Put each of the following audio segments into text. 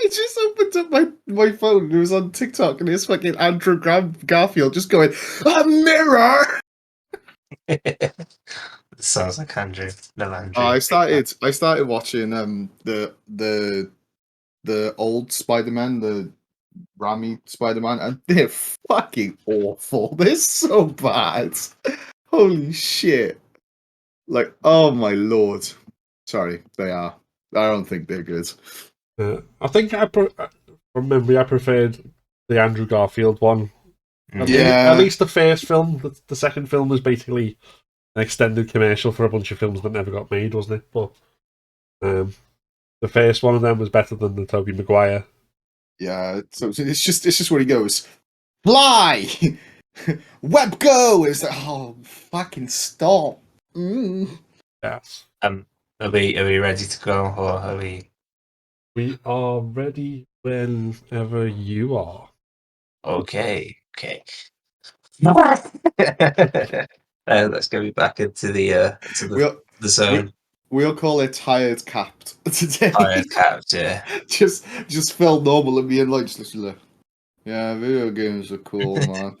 I just opened up my phone and it was on TikTok and it's fucking Andrew Garfield just going, a mirror! Sounds like Andrew. No, Andrew. I started watching the old Spider-Man, the Raimi Spider-Man, and they're fucking awful. They're so bad. Holy shit. Like, oh my lord. Sorry, they are. I don't think they're good. I think from memory, I preferred the Andrew Garfield one. At least the first film. The second film was basically an extended commercial for a bunch of films that never got made, wasn't it? But the first one of them was better than the Tobey Maguire. Yeah, so it's just where he goes, fly, web go. It's like, oh, fucking stop. Yes. Are we ready to go, or are we? We are ready whenever you are. Okay. Let's get back into the zone. We'll call it tired capped today. Tired capped, yeah. just feel normal and being like, just like, yeah, video games are cool, man.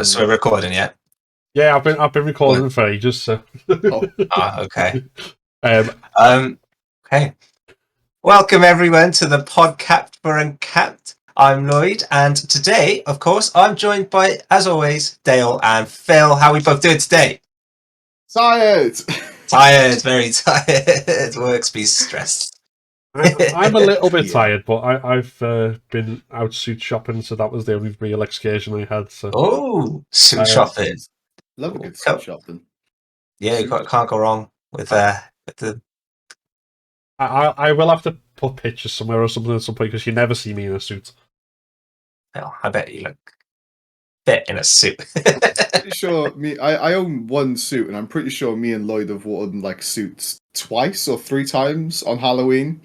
So we're recording, yeah. Yeah, I've been recording for ages. So. Okay. Okay. Welcome everyone to the Podcapt for UnCapt. I'm Lloyd, and today, of course, I'm joined by, as always, Dale and Phil. How are we both doing today? Tired, very tired. Work's be stressed. I'm a little bit tired, but I've been out suit shopping, so that was the only real excursion I had. So. Oh, suit shopping! Love a good suit shopping. Yeah, you can't go wrong with the. I will have to put pictures somewhere or something at some point because you never see me in a suit. Well, I bet you look fit in a suit. Pretty sure I own one suit, and I'm pretty sure me and Lloyd have worn like suits twice or three times on Halloween.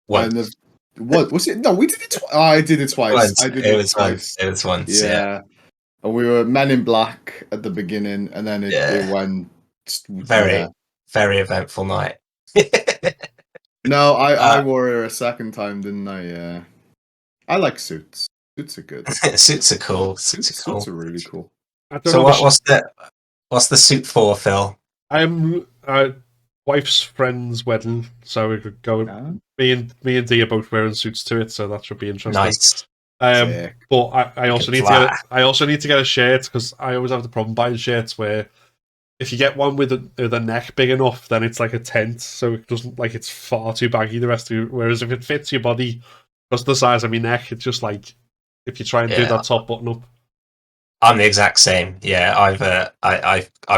Once. What was it? No, we did it twice. Oh, I did it twice. Once. I did it twice. It was once. Yeah. And we were Men in Black at the beginning, and then it went very eventful night. No, I wore it a second time, didn't I? Yeah. I like suits. Suits are good. Suits are cool. Suits are really cool. So what's the suit for, Phil? I'm wife's friend's wedding, so we could go. Me and Dee are both wearing suits to it, so that should be interesting. Nice. But I also need to get a shirt because I always have the problem buying shirts where if you get one with a neck big enough, then it's like a tent, so it doesn't it's far too baggy the rest of you. Whereas if it fits your body, because of the size of my neck, it's just like if you try and do that top button up. I'm the exact same. Yeah, I've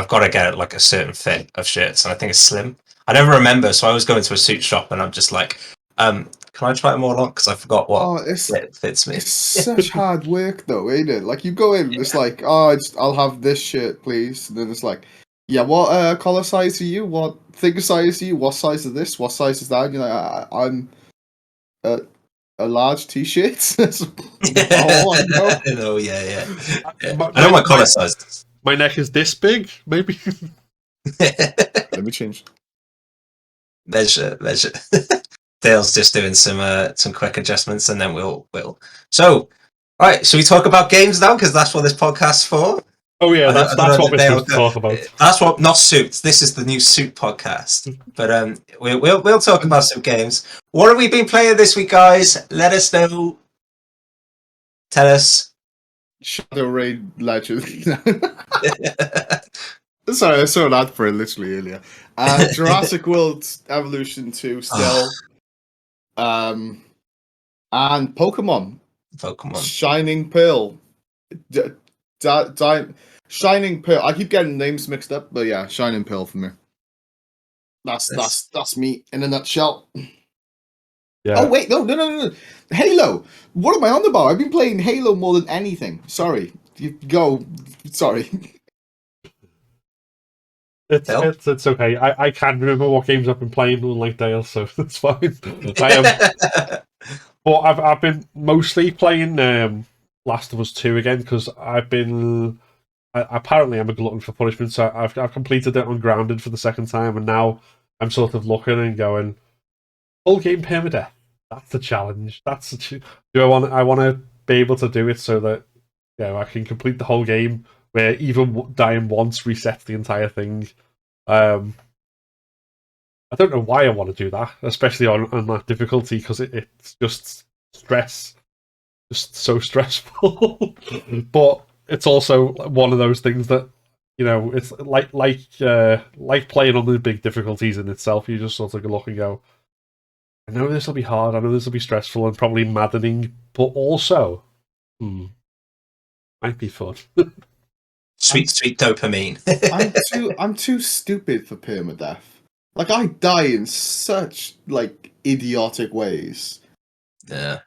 got to get like a certain fit of shirts, and I think it's slim. I never remember, so I always go into a suit shop, and I'm just like, can I try it more on? Because I forgot what fits me. It's such hard work, though, ain't it? Like you go in, it's like, I'll have this shirt, please, and then it's like, yeah, what collar size are you? What figure size are you? What size is this? What size is that? And you're like, I'm a large t-shirt. I know, yeah. I know my collar size. My neck is this big, maybe. Let me change. Measure. Dale's just doing some quick adjustments, and then we'll. So, all right. Should we talk about games now? Because that's what this podcast's for. Oh yeah, that's what we're supposed to talk about. That's what, not suits. This is the new suit podcast. But we'll talk about some games. What have we been playing this week, guys? Let us know. Tell us. Shadow Rain Legend. Sorry, I saw an ad for it literally earlier. Jurassic World Evolution 2 still. And Pokemon. Shining Pearl. Shining Pearl. I keep getting names mixed up, but yeah, Shining Pearl for me. That's me in a nutshell. Yeah. Oh wait, no. Halo. What am I on about? I've been playing Halo more than anything. Sorry. Sorry. It's okay. I can't remember what games I've been playing, unlike Dale, so it's fine. But I've been mostly playing Last of Us 2 again because apparently I'm a glutton for punishment, so I've completed it on Grounded for the second time, and now I'm sort of looking and going full game permadeath. That's the challenge. Do I want to be able to do it so that I can complete the whole game where even dying once resets the entire thing. I don't know why I want to do that, especially on that difficulty, because it's just stress, just so stressful. But it's also one of those things that it's like playing on the big difficulties in itself. You just sort of look and go, I know this will be hard. I know this will be stressful and probably maddening, but also, might be fun. Sweet dopamine. I'm too stupid for permadeath. Like, I die in such like idiotic ways. Yeah.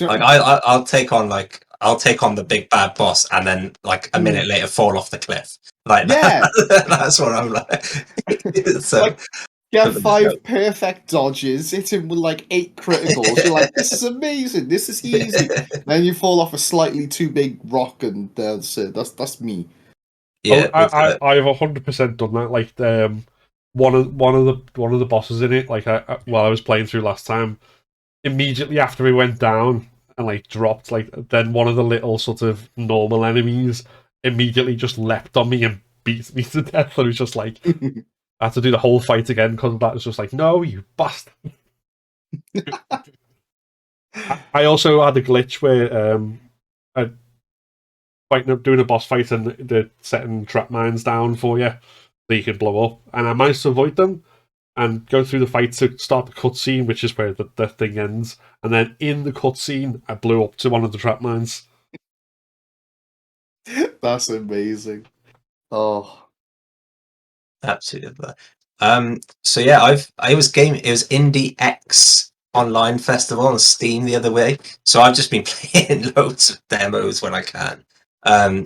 You know, Like I'll take on the big bad boss and then like a minute later fall off the cliff. Like yeah, that's what I'm like. So like get 5 perfect dodges, hit him with like 8 criticals. You're like, this is amazing. This is easy. Then you fall off a slightly too big rock, and that's it. That's me. Yeah, I've 100% done that. Like one of the bosses in it. Like while I was playing through last time, immediately after he went down and like dropped, like then one of the little sort of normal enemies immediately just leapt on me and beat me to death. And it was just like I had to do the whole fight again because that was just like, no, you bastard. I also had a glitch where I doing a boss fight and they're setting trap mines down for you so you can blow up, and I managed to avoid them and go through the fight to start the cutscene, which is where the thing ends. And then in the cutscene, I blew up to one of the trap mines. That's amazing. Oh, absolutely. So yeah, it was Indie X Online Festival on Steam the other way. So I've just been playing loads of demos when I can.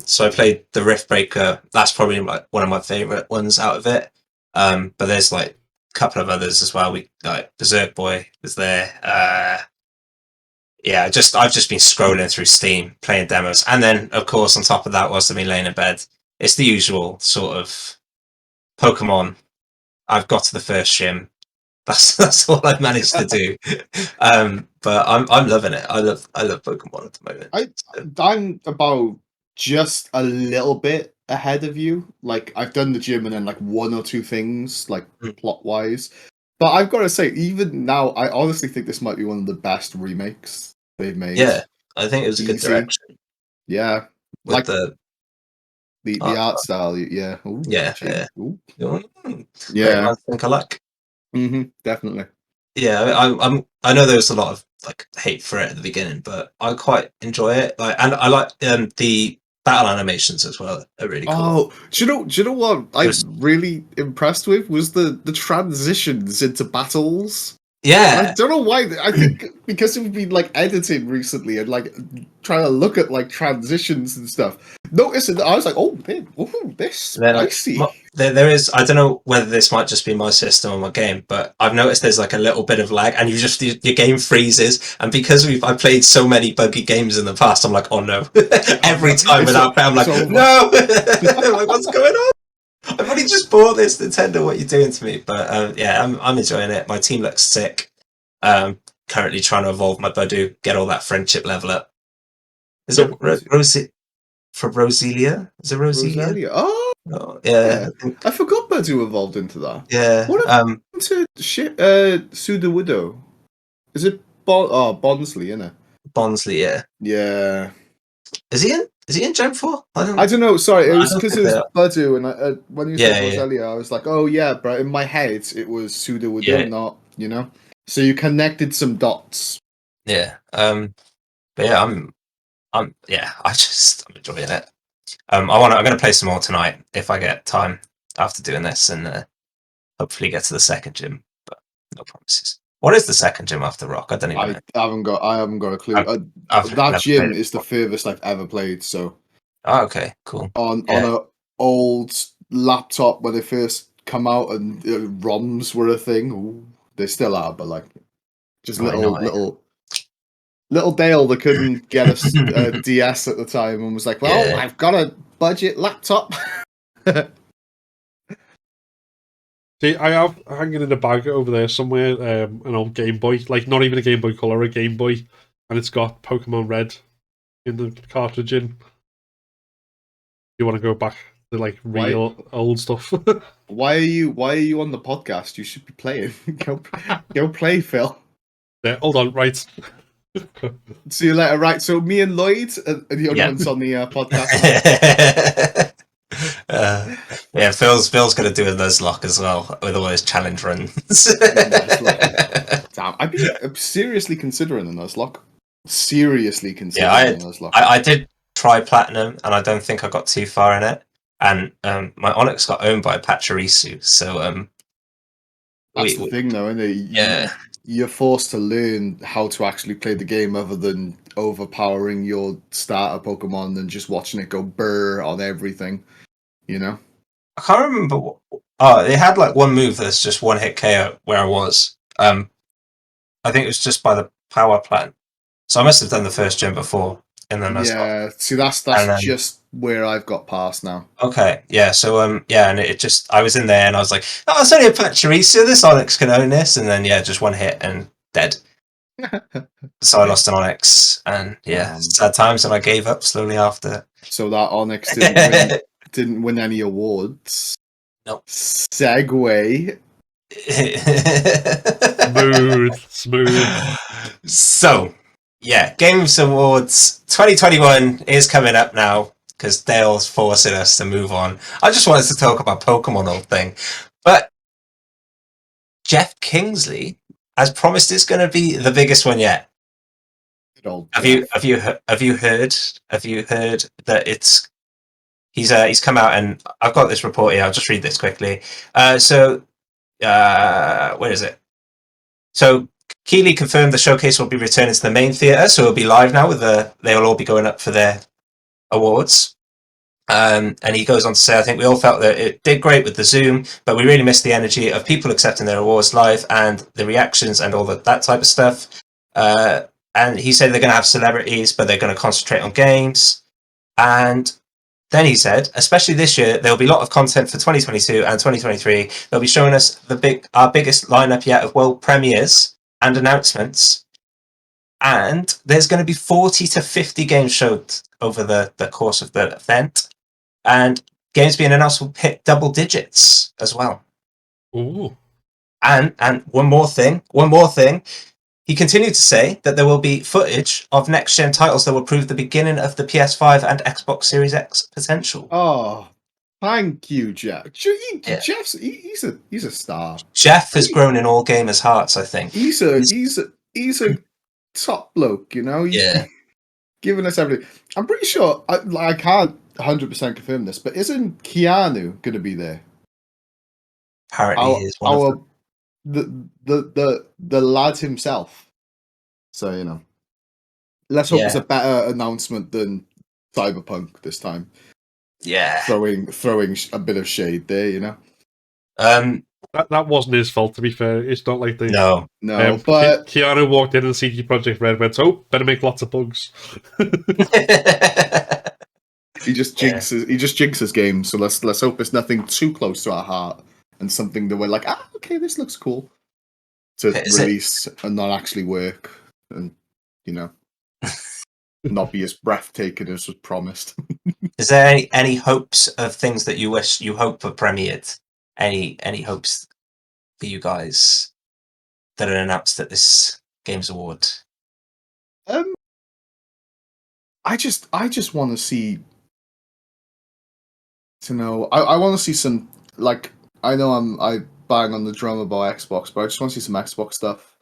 So I played the Rift Breaker. That's probably like one of my favorite ones out of it. But there's like a couple of others as well. We like Berserk Boy was there. Yeah, I've just been scrolling through Steam playing demos, and then of course on top of that, whilst I've been laying in bed, it's the usual sort of Pokemon. I've got to the first gym. That's all I've managed to do. But I'm loving it. I love Pokemon at the moment. I'm about just a little bit ahead of you. Like, I've done the gym and then like 1 or 2 things, like plot wise. But I've got to say, even now, I honestly think this might be one of the best remakes they've made. Yeah, I think it was a good direction. Yeah, with like the art style. Yeah. Ooh, yeah, Ooh. yeah. I think I like. Definitely. Yeah, I know there was a lot of like hate for it at the beginning, but I quite enjoy it. Like, and I like the battle animations as well. Are really cool. Oh, do you know what I'm really impressed with was the transitions into battles. Yeah, I don't know why. I think because we've been like editing recently and like trying to look at like transitions and stuff. Noticing that I was like, oh, this spicy. Like, there is. I don't know whether this might just be my system or my game, but I've noticed there's like a little bit of lag, and your game freezes. And because I played so many buggy games in the past, I'm like, oh no! Every time without fail, I'm like, no! Like, what's going on? I've only just bought this, Nintendo. What are you doing to me? But yeah, I'm enjoying it. My team looks sick. Currently trying to evolve my Budu, get all that friendship level up. Is it Rosie for Roselia? Is it Roselia? Oh, yeah. I forgot Budu evolved into that. Yeah. What happened to Sudowoodo? Is it Bonsley, isn't it? Bonsley, yeah. Yeah. Is he in Gen 4? I don't know. Sorry, it was because it was Budu, and when you said Roselia, I was like, oh yeah, but in my head it was Sudowoodo, not, you know. So you connected some dots. Yeah. But yeah, I'm enjoying it. I'm going to play some more tonight if I get time after doing this, and hopefully get to the second gym. But no promises. What is the second gym after Rock? I don't even know. I haven't got a clue. That gym is the furthest I've ever played. So. Oh, okay, cool. On a old laptop when they first come out and ROMs were a thing. Ooh, they still are, but like just little Dale that couldn't get a DS at the time and was like, well, I've got a budget laptop. See, I have hanging in a bag over there somewhere an old Game Boy, like not even a Game Boy Color, a Game Boy, and it's got Pokemon Red in the cartridge. In you want to go back to like real old stuff? Why are you on the podcast? You should be playing. Go play, Phil. Yeah, hold on, right. See you later. Right, so me and Lloyd are the only ones on the podcast. Yeah, Phil's going to do a Nuzlocke as well with all his challenge runs. Damn, I'm seriously considering a Nuzlocke. Seriously considering a Nuzlocke. I did try Platinum, and I don't think I got too far in it. And my Onyx got owned by Pachirisu, so that's the thing, though, isn't it? Yeah. You're forced to learn how to actually play the game other than overpowering your starter Pokemon and just watching it go brr on everything, you know? I can't remember. They had like one move that's just one hit KO where I was. I think it was just by the power plant. So I must have done the first gen before. And then see, that's just where I've got past now. Okay, yeah, so and it just, I was in there and I was like, oh, it's only a Pachirisu, this Onyx can own this, and then just one hit and dead. So I lost an Onyx, and sad times, and I gave up slowly after. So that Onyx didn't win any awards. Nope. Segue. Smooth. So, Games Awards 2021 is coming up now, because Dale's forcing us to move on. I just wanted to talk about Pokemon whole thing. But Jeff Kingsley has promised it's going to be the biggest one yet. Have you heard that he's come out, and I've got this report here, I'll just read this quickly. Where is it? So Keighley confirmed the showcase will be returning to the main theatre, so it'll be live now they'll all be going up for their awards. And he goes on to say, I think we all felt that it did great with the Zoom, but we really missed the energy of people accepting their awards live and the reactions and all that type of stuff. And he said they're going to have celebrities, but they're going to concentrate on games. And then he said, especially this year, there'll be a lot of content for 2022 and 2023. They'll be showing us our biggest lineup yet of world premieres and announcements. And there's going to be 40 to 50 games showed over the course of the event. And games being announced will hit double digits as well. Ooh. And one more thing. He continued to say that there will be footage of next-gen titles that will prove the beginning of the PS5 and Xbox Series X potential. Oh, thank you, Jeff. Jeff's he's a star. Jeff has grown in all gamers' hearts, I think. He's a top bloke, you know. He's giving us everything. I'm pretty sure I can't 100% confirm this, but isn't Keanu going to be there? Apparently, he is one of them. The lad himself. So, you know, let's hope it's a better announcement than Cyberpunk this time. Yeah, throwing a bit of shade there, you know. That wasn't his fault, to be fair. It's not like no. But Keanu walked in and CD Projekt Red went, "Oh, better make lots of bugs." He just jinxes games. So let's hope it's nothing too close to our heart and something that we're like, okay, this looks cool to release and not actually work, and you know, not be as breathtaking as was promised. Is there any hopes of things that you wish you hope were premiered? Any hopes for you guys that are announced at this Games Award? I just want to see. I want to see some, like, I know I bang on the drum about Xbox, but I just want to see some Xbox stuff.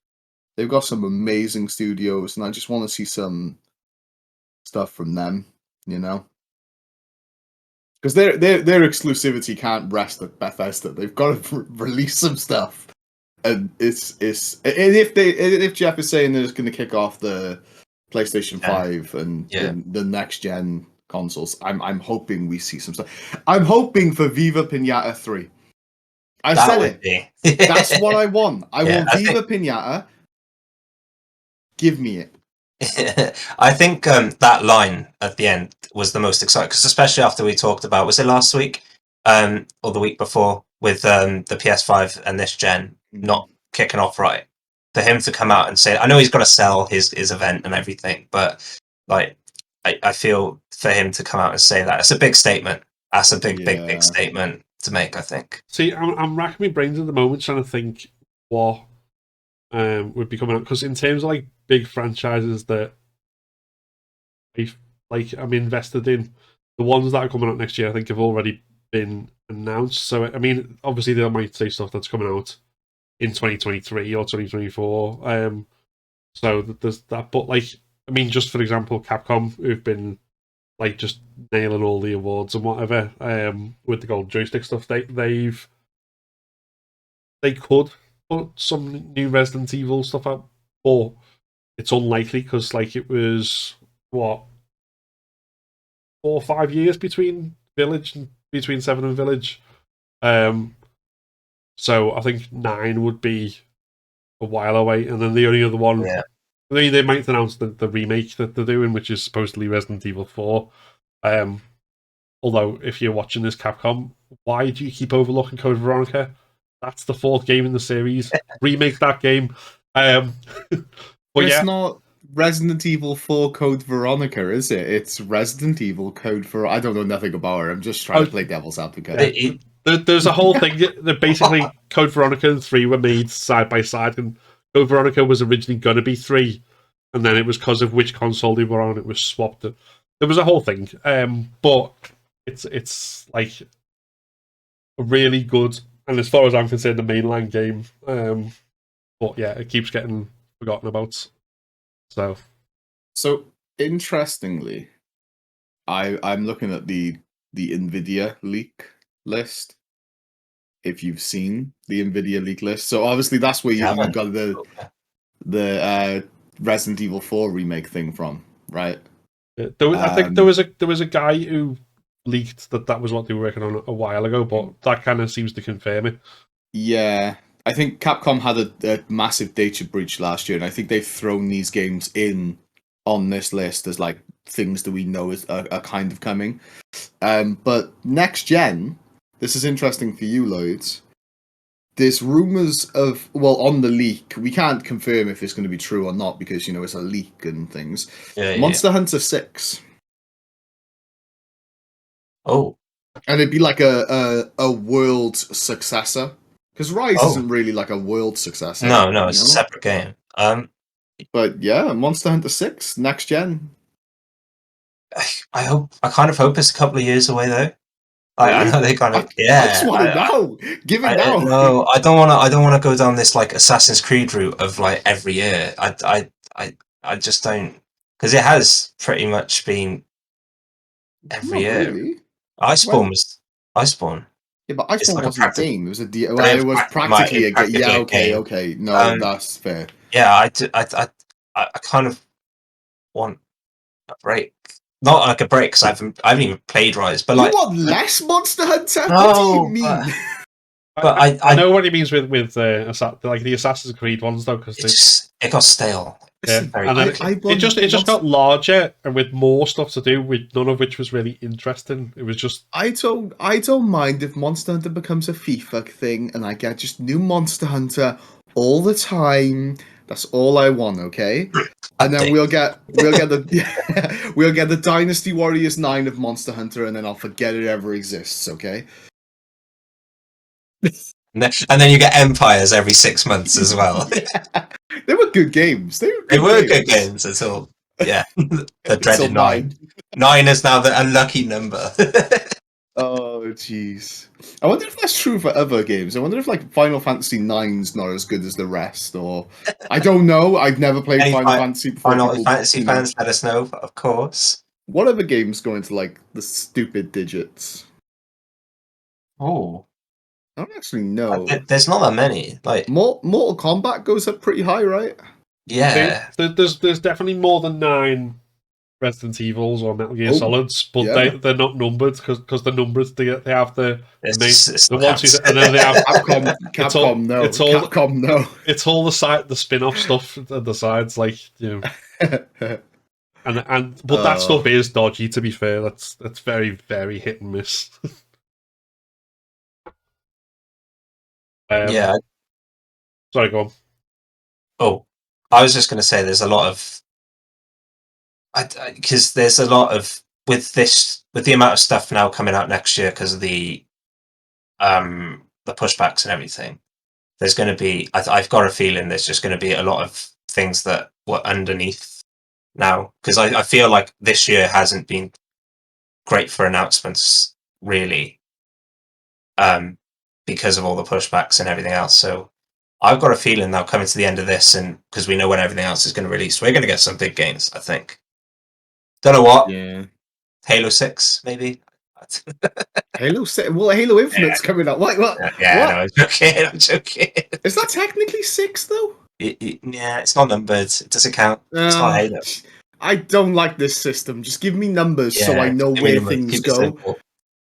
They've got some amazing studios, and I just want to see some stuff from them, you know, because their exclusivity can't rest at Bethesda. They've got to release some stuff, and if Jeff is saying they're just going to kick off the PlayStation 5 and the next gen consoles, I'm hoping we see some stuff. I'm hoping for Viva Pinata 3. I said it. That's what I want. I want Viva Pinata. Give me it. I think that line at the end was the most exciting, because especially after we talked about, was it last week or the week before, with the PS5 and this gen not kicking off right, for him to come out and say, I know he's got to sell his event and everything, but like I feel for him to come out and say that, it's a big statement. That's a big statement to make, I think. See, I'm racking my brains at the moment trying to think what would be coming out, because in terms of like big franchises that I'm invested in, the ones that are coming out next year I think have already been announced. So I mean, obviously they might say stuff that's coming out in 2023 or 2024. So there's that, but like, I mean, just for example, Capcom, who've been like just nailing all the awards and whatever, with the Golden Joystick stuff, they could put some new Resident Evil stuff out, but it's unlikely because like it was what 4 or 5 years between between 7 and Village. So I think 9 would be a while away, and then the only other one, they might announce the remake that they're doing, which is supposedly Resident Evil 4. Although, if you're watching this, Capcom, why do you keep overlooking Code Veronica? That's the 4th game in the series. Remake that game. But it's not Resident Evil 4 Code Veronica, is it? It's Resident Evil Code for... I don't know nothing about her. I'm just trying to play devil's advocate. There's a whole thing that basically Code Veronica and 3 were made side by side, and Code Veronica was originally going to be 3, and then it was because of which console they were on, it was swapped. There was a whole thing, but it's like a really good, and as far as I'm concerned, the mainline game. But yeah, it keeps getting forgotten about. So interestingly, I'm looking at the Nvidia leak list. If you've seen the Nvidia leak list, so obviously that's where you got the Resident Evil 4 remake thing from, right? I think there was a guy who leaked that was what they were working on a while ago, but that kind of seems to confirm it. Yeah, I think Capcom had a massive data breach last year, and I think they've thrown these games in on this list as like things that we know are kind of coming. But next gen, this is interesting for you, Lloyd. There's rumors of, well, on the leak, we can't confirm if it's going to be true or not because, you know, it's a leak and things. Monster Hunter 6. Oh. And it'd be like a world successor. Because Rise isn't really like a world successor. No, it's a separate game. But yeah, Monster Hunter 6, next gen. I kind of hope it's a couple of years away though. I know they kind of I just want it now. Give it now. No, I don't want to go down this like Assassin's Creed route of like every year. I just don't, because it has pretty much been every year. Really? Iceborne was Iceborne. Yeah, but Iceborne wasn't a game. It was it was practically a game. Yeah, okay. No, that's fair. Yeah, I kind of want a break. Not like a break, because I haven't even played Rise, but like... You want less Monster Hunter? What do you mean? But I know what he means with like the Assassin's Creed ones, though, because it got stale. Yeah, and then it just got larger and with more stuff to do, with none of which was really interesting. It was just... I don't mind if Monster Hunter becomes a FIFA thing and I get just new Monster Hunter all the time. That's all I want, okay? And then we'll get the Dynasty Warriors 9 of Monster Hunter, and then I'll forget it ever exists, okay? And then you get Empires every 6 months as well. They were good games. They were good games until the dreaded 9. 9 is now the unlucky number. Oh, jeez. I wonder if that's true for other games. I wonder if like Final Fantasy 9's not as good as the rest, or I don't know. I've never played Final Fantasy before. Final Fantasy fans, let us know, of course. What other games go into like the stupid digits? Oh, I don't actually know. There's not that many. Like Mortal Kombat goes up pretty high, right? Yeah. There's definitely more than 9 Resident Evils or Metal Gear Solids, but they're not numbered because the numbers they have the ones and then they have Capcom no. It's all the spin-off stuff at the sides, like, you know. but that stuff is dodgy, to be fair. That's very, very hit and miss. Yeah. Sorry, go on. Oh, I was just going to say there's a lot of because there's a lot of with the amount of stuff now coming out next year because of the pushbacks and everything. There's going to be I've got a feeling there's just going to be a lot of things that were underneath now because I feel like this year hasn't been great for announcements really because of all the pushbacks and everything else. So I've got a feeling now coming to the end of this, and because we know when everything else is going to release, we're going to get some big games. I think. Don't know what. Yeah. Halo 6, maybe. Halo 6. Well, Halo Infinite's coming out. What? Yeah, What? no, I'm joking. I'm joking. Is that technically 6 though? Yeah, it's not numbered. It doesn't count. It's not Halo. I don't like this system. Just give me numbers so I know where things go.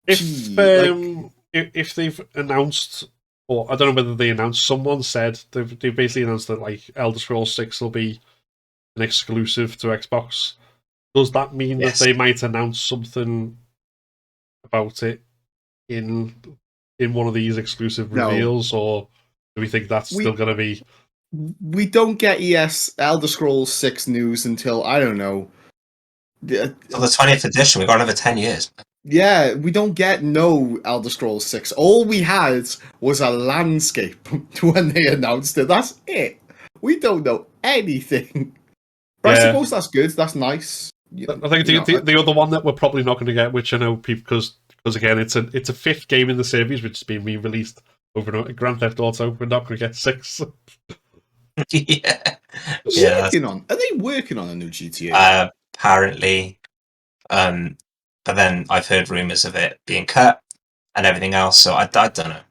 If they've announced, or I don't know whether they announced, someone said they've basically announced that like Elder Scrolls 6 will be an exclusive to Xbox. Does that mean that they might announce something about it in one of these exclusive reveals, or do we think that's still going to be? We don't get Elder Scrolls 6 news until, I don't know. The 20th edition, we've got another 10 years. Yeah, we don't get no Elder Scrolls 6. All we had was a landscape when they announced it. That's it. We don't know anything. But I suppose that's good. That's nice. I think the other one that we're probably not going to get, which I know people, because again, it's a fifth game in the series, which has been re-released over Grand Theft Auto. We're not going to get 6. Are they working on a new GTA? Apparently, but then I've heard rumors of it being cut and everything else. So I don't know.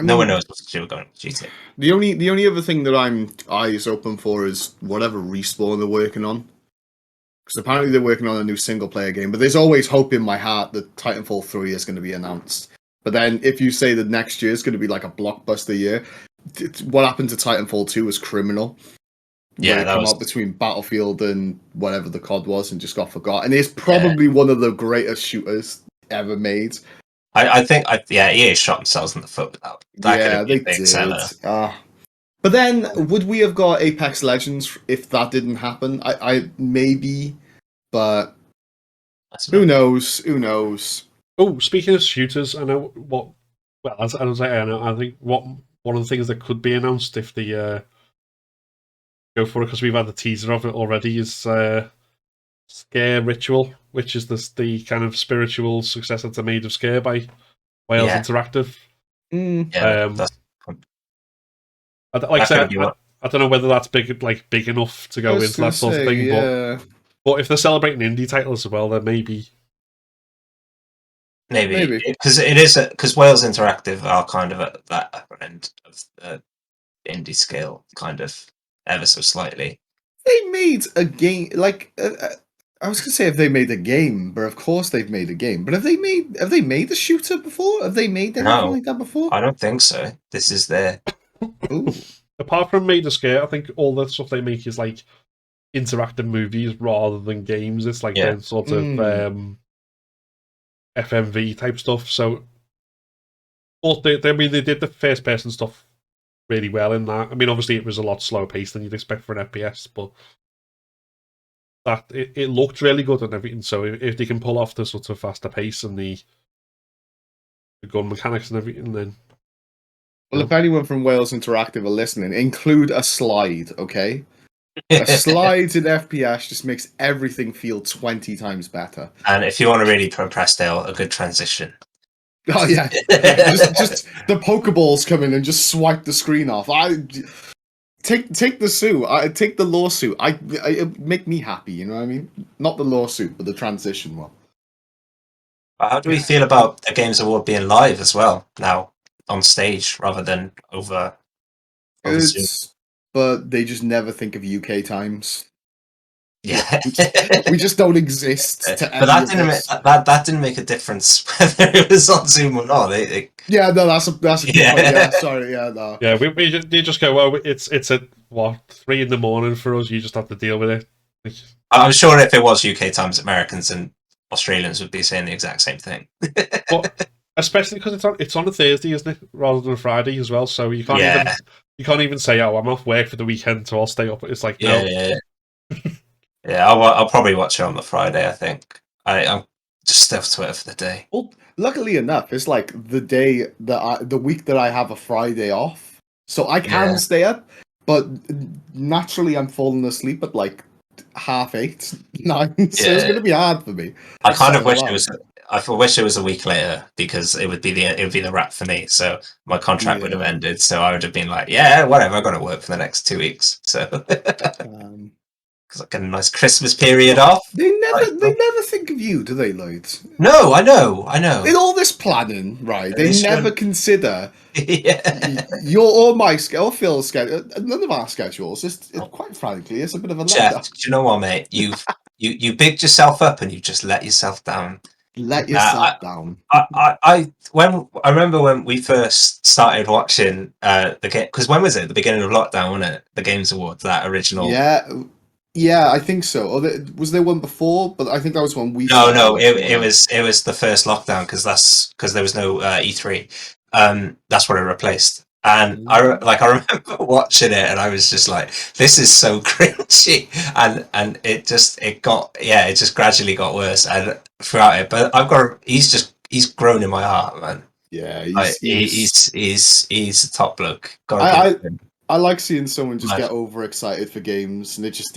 No one knows what to do with going to GTA. The only other thing that I'm eyes open for is whatever Respawn they're working on. Because apparently they're working on a new single player game, but there's always hope in my heart that Titanfall 3 is going to be announced. But then if you say that next year is going to be like a blockbuster year, what happened to Titanfall 2 was criminal. Yeah, that came out between Battlefield and whatever the COD was and just got forgotten. It's probably one of the greatest shooters ever made. I think EA shot themselves in the foot with that. Yeah, they did. But then, would we have got Apex Legends if that didn't happen? I maybe, but who knows? Who knows? Oh, speaking of shooters, I know what. Well, as I know, I think one of the things that could be announced if they go for it, because we've had the teaser of it already, is Scare Ritual, which is the kind of spiritual successor to Made of Scare by Wales Interactive. I don't know whether that's big enough to go into that sort of thing, but if they're celebrating indie titles as well, then maybe because Wales Interactive are kind of at that upper end of the indie scale, kind of ever so slightly. They made a game I was gonna say if they made a game, but of course they've made a game. But have they made a shooter before? Have they made anything like that before? I don't think so. This is their. Apart from Made of Scare, I think all the stuff they make is like interactive movies rather than games. It's like their sort of FMV type stuff. So, they did the first person stuff really well in that. I mean, obviously it was a lot slower paced than you'd expect for an FPS, but that it looked really good and everything. So if they can pull off the sort of faster pace and the gun mechanics and everything, then. Well, if anyone from Wales Interactive are listening, include a slide, okay? A slide in FPS just makes everything feel 20 times better. And if you want to really press Dale, a good transition. Oh yeah, just the Pokeballs come in and just swipe the screen off. Take the suit. Take the lawsuit. It make me happy. You know what I mean? Not the lawsuit, but the transition one. How do we feel about the Games Award being live as well now on stage rather than over Zoom? But they just never think of UK times. Yeah, we just don't exist. But that didn't make a difference whether it was on Zoom or not. Yeah, no, that's a good point. Yeah, sorry, yeah, no. Yeah, you just go, well, it's at 3 a.m. for us. You just have to deal with it. I'm sure if it was UK times, Americans and Australians would be saying the exact same thing. But especially because it's on a Thursday, isn't it, rather than a Friday as well. So you can't even say, "Oh, I'm off work for the weekend, so I'll stay up." It's like, no. Yeah. I'll probably watch it on the Friday. I think I'm just stay off Twitter for the day. Well, luckily enough, it's like the week that I have a Friday off, so I can stay up. But naturally, I'm falling asleep at like 8:30, 9. So it's going to be hard for me. I kind of wish it was. I wish it was a week later because it would be the wrap for me. So my contract would have ended. So I would have been like, yeah, whatever. I've got to work for the next 2 weeks. So because I get a nice Christmas period off. They never think of you, do they, Lloyd? No, I know. In all this planning, right? They never consider your or my or Phil's schedule. None of our schedules. It's quite frankly, it's a bit of a Jeff, do you know what, mate? You bigged yourself up and you just let yourself down. Let yourself down. I remember when we first started watching the game, because when was it? The beginning of lockdown, wasn't it? The Games Awards, that original. Yeah, I think so. Or was there one before? But I think that was one we. No, it was the first lockdown because there was no E3. That's what it replaced. And I remember watching it, and I was just like, "This is so cringy," and it just gradually got worse and throughout it. But he's grown in my heart, man. Yeah, he's a top bloke. I like seeing someone just get overexcited for games, and it just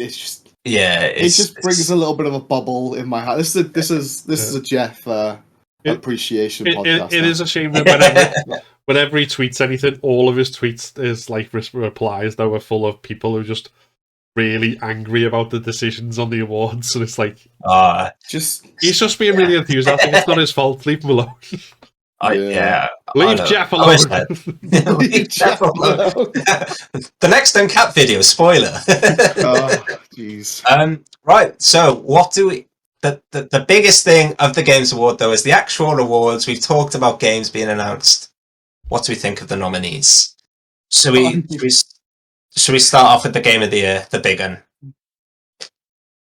brings a little bit of a bubble in my heart. This is a Jeff appreciation podcast. It is a shame that whenever he tweets anything, all of his tweets, his like replies, though, are full of people who are just really angry about the decisions on the awards. And it's like, he's just being really enthusiastic. It's not his fault. Leave him alone. Leave Jeff alone. Leave Jeff alone. The next UnCapt video, spoiler. Oh, jeez. Right. So, what do we? The biggest thing of the Games Award, though, is the actual awards. We've talked about games being announced. What do we think of the nominees? Should we start off with the Game of the Year, the big one?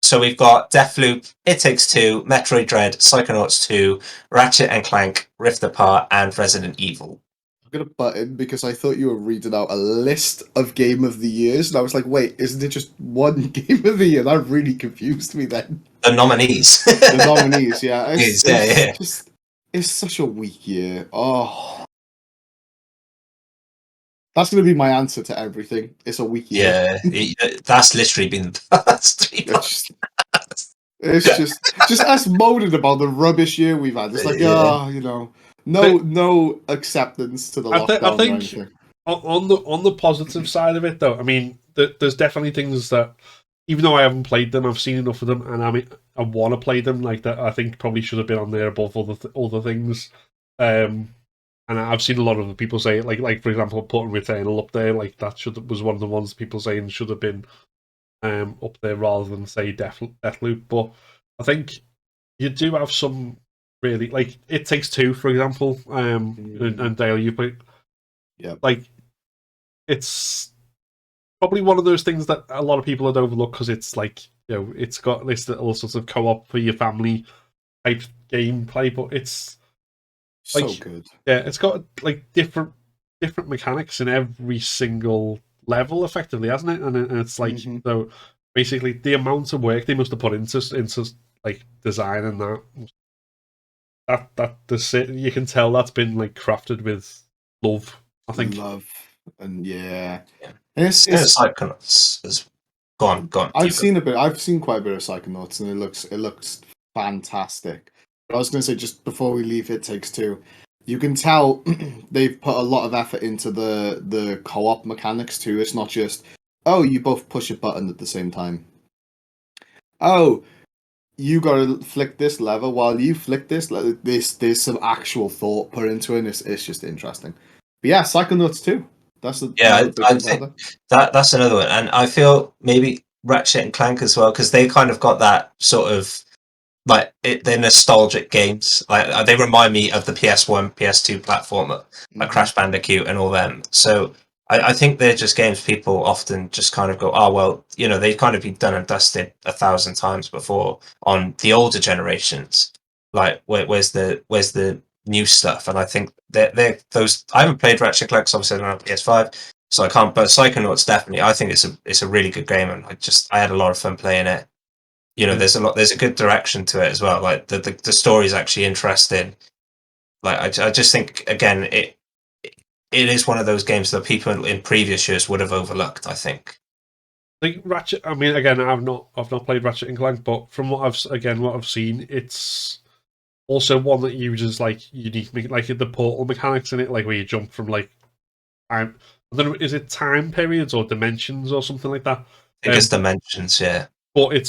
So we've got Deathloop, It Takes Two, Metroid Dread, Psychonauts 2, Ratchet and Clank, Rift Apart, and Resident Evil. I'm going to butt in because I thought you were reading out a list of Game of the Years, and I was like, wait, isn't it just one Game of the Year? That really confused me then. The nominees. The nominees, yeah. It's such a weak year. Oh. That's going to be my answer to everything. It's a week year. Yeah, that's literally been the past 3 months. It's just us moaning about the rubbish year we've had. It's like, no acceptance to the lockdown. I think on the positive side of it, though, I mean, there's definitely things that, even though I haven't played them, I've seen enough of them, and I want to play them. Like that, I think probably should have been on there above other things. And I've seen a lot of the people say, like for example, putting Returnal up there, like that was one of the ones people saying should have been up there rather than say Deathloop. But I think you do have some really, like It Takes Two, for example, and Dale, you played. Yeah, like it's probably one of those things that a lot of people had overlooked because it's like, it's got this little sort of co-op for your family type gameplay, but it's so good. Yeah, it's got like different mechanics in every single level, effectively, hasn't it? And it's like, so basically the amount of work they must have put into like designing that you can tell that's been like crafted with love. I think and it's Psychonauts. Go on. I've seen quite a bit of Psychonauts, and it looks fantastic. I was going to say, just before we leave It Takes Two, you can tell they've put a lot of effort into the co-op mechanics too. It's not just, you both push a button at the same time. You got to flick this lever while you flick this. There's some actual thought put into it, and it's just interesting. But yeah, Psychonauts 2. That's I think that's another one, and I feel maybe Ratchet and Clank as well, because they kind of got that sort of, like, they're nostalgic games. Like, they remind me of the PS1, PS2 platformer, like Crash Bandicoot and all them. So I think they're just games people often just kind of go, oh, well, they've kind of been done and dusted 1,000 times before on the older generations. Like, where's the new stuff, and I think they're those. I haven't played Ratchet and Clank, obviously I don't have PS5, so I can't. But Psychonauts definitely, I think it's a really good game, and I had a lot of fun playing it. You know, there's a good direction to it as well. Like the story is actually interesting. Like I just think again it is one of those games that people in previous years would have overlooked. I think. I think Ratchet. I mean, again, I've not played Ratchet and Clank, but from what I've seen, it's also one that uses like unique, like the portal mechanics in it, like where you jump from like time. I don't know, is it time periods or dimensions or something like that? I think it's dimensions, yeah. But it's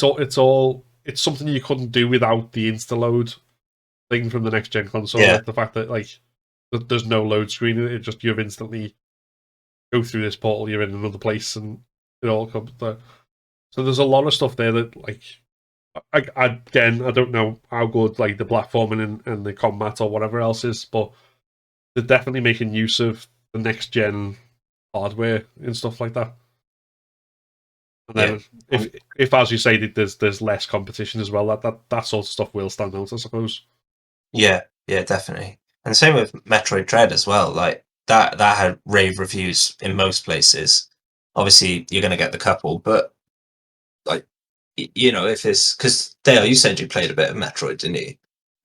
something you couldn't do without the insta-load thing from the next gen console. Yeah. Like the fact that like there's no load screen, it just you instantly go through this portal, you're in another place, and it all comes there. So there's a lot of stuff there that like I don't know how good like the platforming and the combat or whatever else is, but they're definitely making use of the next gen hardware and stuff like that. And then if as you say, there's less competition as well, that sort of stuff will stand out, I suppose. Yeah, definitely. And same with Metroid Dread as well. Like that had rave reviews in most places. Obviously, you're going to get the couple, but like you know, if it's because Dale, you said you played a bit of Metroid, didn't you?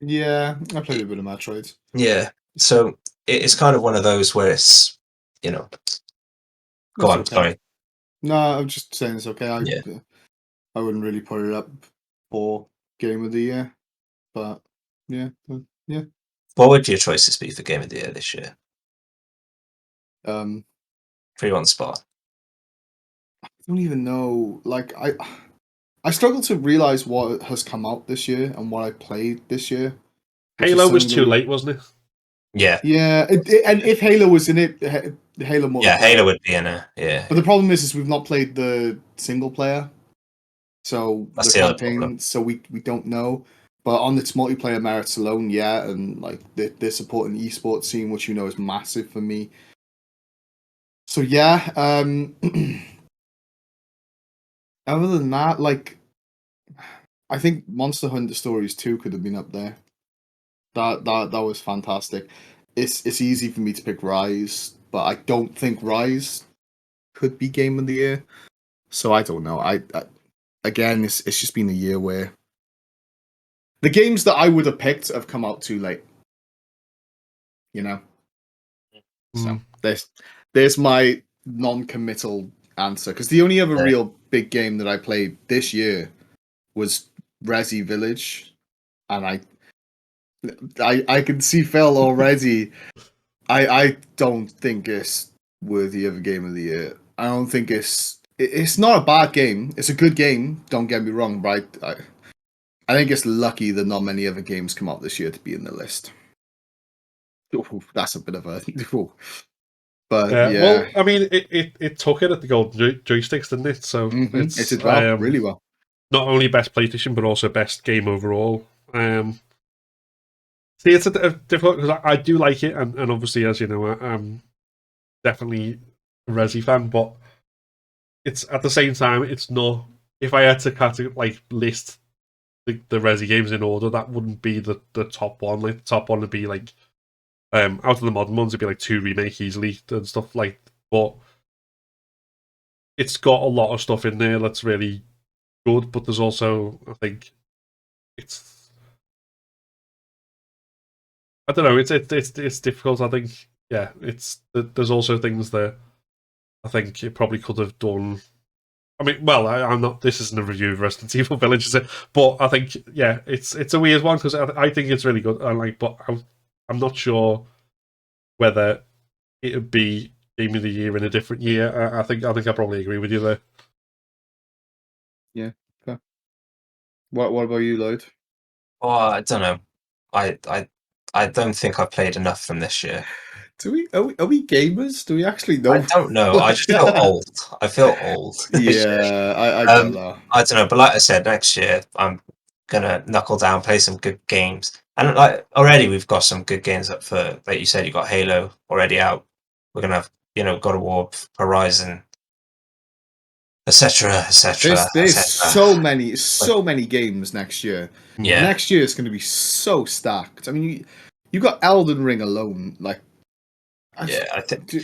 Yeah, I played a bit of Metroid. Yeah, so it's kind of one of those where it's Go on, okay. sorry. No, I'm just saying it's okay. Yeah. I wouldn't really put it up for Game of the Year, but yeah. What would your choices be for Game of the Year this year? For you on the spot. I don't even know. Like I struggle to realize what has come out this year and what I played this year. Halo was too late, wasn't it? Yeah. Yeah, and if Halo was in it, Halo more. Yeah, Halo would be in it. Yeah. But the problem is we've not played the single player, so That's the the other campaign, problem. so we don't know. But on its multiplayer merits alone, yeah, and like they're supporting the esports scene, which is massive for me. So yeah, other than that, like I think Monster Hunter Stories 2 could have been up there. That was fantastic. It's easy for me to pick Rise, but I don't think Rise could be Game of the Year. So I don't know. I again, it's just been a year where the games that I would have picked have come out too late. So there's my non-committal answer, because the only other real big game that I played this year was Resi Village, and I can see Phil already. I don't think it's worthy of a Game of the Year. I don't think it's not a bad game. It's a good game. Don't get me wrong, right? I think it's lucky that not many other games come out this year to be in the list. Ooh, that's a bit of a. But yeah. Well, I mean, it took it at the Golden Joysticks, didn't it? So it did well, really well. Not only best PlayStation, but also best game overall. See, it's a difficult because I do like it, and obviously, as you know, I'm definitely a Resi fan, but it's at the same time, it's not. If I had to list the Resi games in order, that wouldn't be the top one. Like the top one would be like out of the modern ones, it'd be like 2 remake easily and stuff like. But it's got a lot of stuff in there that's really good. But there's also, I think, I don't know. It's difficult. I think, yeah. There's also things that I think it probably could have done. I mean, well, I'm not. This isn't a review of Resident Evil Village, is it? But I think, yeah, it's a weird one because I think it's really good. But I'm not sure whether it would be Game of the Year in a different year. I think I probably agree with you there. Yeah. Okay. What about you, Lloyd? Oh, I don't know. I don't think I've played enough from this year. Are we gamers? Do we actually know? I don't know. I just feel old. I feel old. Yeah, I don't know. I don't know, but like I said, next year I'm gonna knuckle down, play some good games, and like already we've got some good games up for. Like you said, you got Halo already out. We're gonna have God of War, Horizon, etc., etc. There's so many games next year. Yeah, next year is going to be so stacked. I mean, you got Elden Ring alone. Like, I think.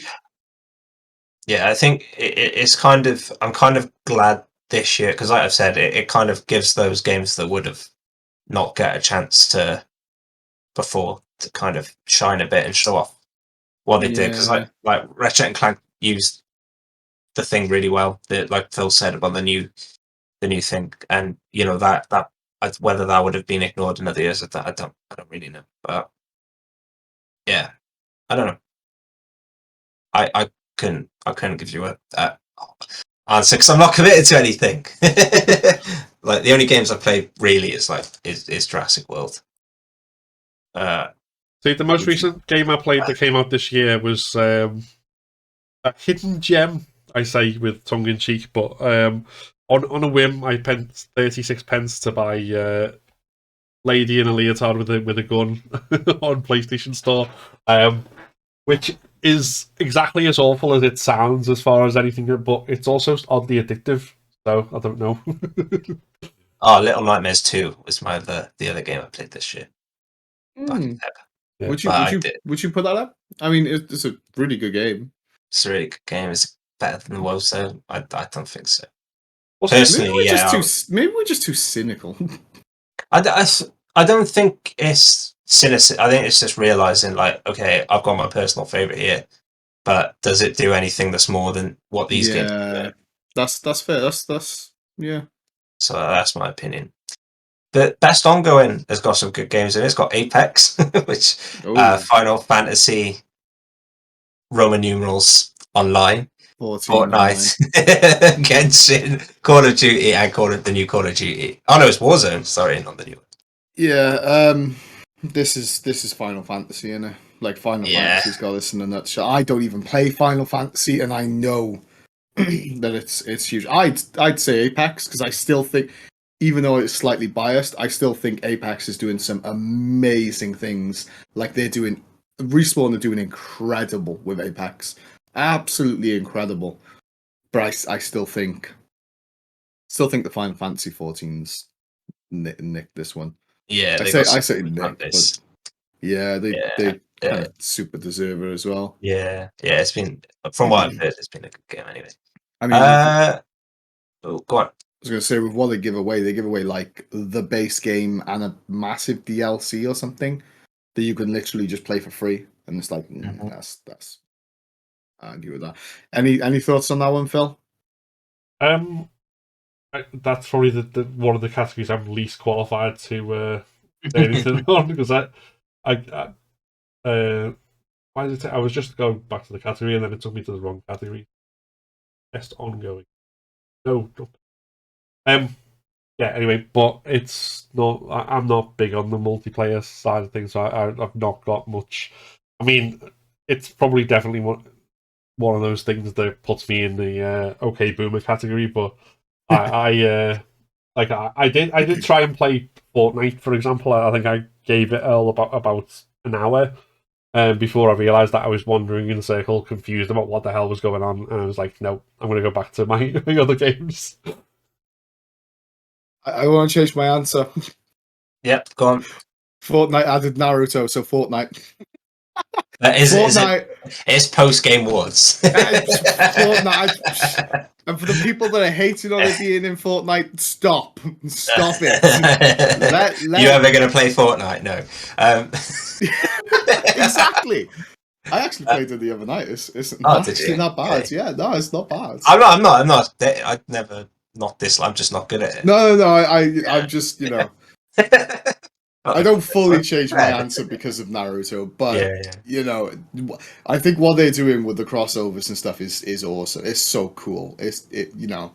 Yeah, I think it's kind of. I'm kind of glad this year because, like I've said, it kind of gives those games that would have not get a chance to before to kind of shine a bit and show off what they did. Because like Ratchet and Clank used the thing really well. That, like Phil said about the new thing, and that whether that would have been ignored in other years, I don't really know. But yeah, I don't know. I couldn't give you a answer because I'm not committed to anything. Like the only games I played really is Jurassic World. See, the most recent game I played that came out this year was a hidden gem. I say with tongue in cheek, but on a whim, I spent 36 pence to buy Lady in a Leotard with a gun on PlayStation Store, which is exactly as awful as it sounds as far as anything, but it's also oddly addictive. So I don't know. Oh, Little Nightmares 2 was the other game I played this year. Yeah. Would you put that up? I mean, it's a really good game. It's a really good game. It's better than the WoW, so I don't think so. Also, personally, maybe we're just too cynical. I don't think it's cynicism. I think it's just realizing, like, okay, I've got my personal favorite here, but does it do anything that's more than what these games do? That's fair. That's yeah. So that's my opinion. The best ongoing has got some good games in it. It's got Apex, which Final Fantasy Roman numerals online, Fortnite, Genshin, Call of Duty, and the new Call of Duty. Oh no, it's Warzone. Sorry, not the new one. Yeah, this is Final Fantasy, innit? Like Final Fantasy's got this in a nutshell. I don't even play Final Fantasy, and I know that it's huge. I'd say Apex because I still think, even though it's slightly biased, I still think Apex is doing some amazing things. Like Respawn are doing incredible with Apex, absolutely incredible. But I still think the Final Fantasy 14's nicked this one. Yeah, I say nick, but yeah, they kind of super deserve it as well. Yeah, it's been, from what I've heard, it's been a good game anyway. I mean, go on. I was going to say, with what they give away like the base game and a massive DLC or something that you can literally just play for free, and it's like that's I argue with that. Any thoughts on that one, Phil? That's probably the one of the categories I'm least qualified to say anything on, because why did I was just going back to the category and then it took me to the wrong category. Best ongoing. No. Yeah. Anyway, but it's not. I'm not big on the multiplayer side of things, so I've not got much. I mean, it's probably definitely one of those things that puts me in the okay boomer category, but I did try and play Fortnite, for example. I think I gave it all about an hour before I realised that I was wandering in a circle, confused about what the hell was going on, and I was like, no, I'm going to go back to my other games. I want to change my answer. Yep, go on. Fortnite added Naruto, so Fortnite. It's post-game wars. Fortnite. And for the people that are hating on it being in Fortnite, stop it. You ever going to play Fortnite? No. Exactly. I actually played it the other night. It's not actually not bad. Okay. Yeah, no, it's not bad. I'm not. I'd never not this. I'm just not good at it. No. I'm just, I don't fully change my answer because of Naruto, but I think what they're doing with the crossovers and stuff is awesome. It's so cool.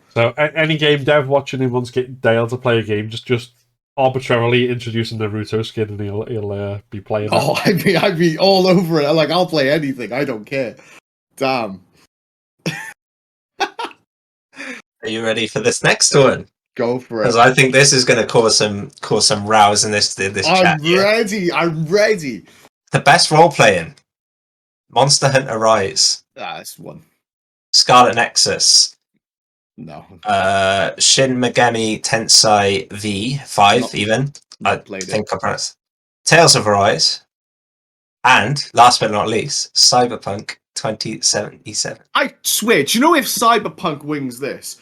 So any game dev watching who wants Dale to play a game, just arbitrarily introducing Naruto skin, and he'll be playing. Oh, I'd be all over it. Like, I'll play anything. I don't care. Damn. Are you ready for this next one? Go for it. Because I think this is going to cause some rows in this chat. I'm ready. The best role playing: Monster Hunter Rise. That's one. Scarlet Nexus. No. Shin Megami Tensei V5. I think I pronounced. Tales of Arise. And last but not least, Cyberpunk 2077. I swear, do you know if Cyberpunk wins this?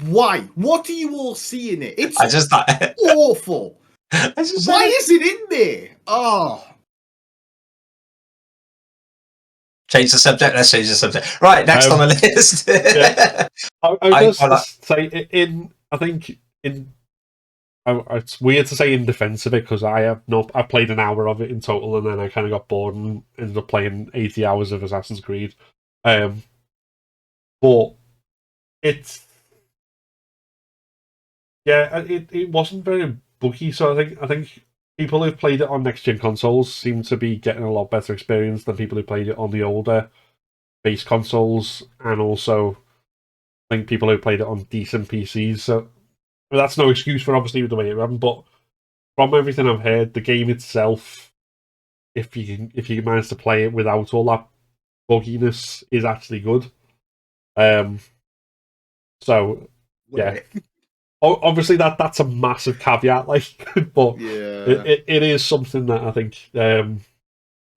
Why? What do you all see in it? It's I just thought. awful. I just Why said it. is it in there? Oh. Change the subject. Let's change the subject. Right, next on the list. Yeah. I was I just say I think it's weird to say in defense of it because I played an hour of it in total and then I kind of got bored and ended up playing 80 hours of Assassin's Creed. But it's it wasn't very buggy, so I think people who've played it on next gen consoles seem to be getting a lot better experience than people who played it on the older base consoles, and also I think people who played it on decent PCs. So that's no excuse for obviously the way it ran, but from everything I've heard, the game itself, if you manage to play it without all that bugginess, is actually good. So yeah. Obviously, that's a massive caveat, like, but it is something that I think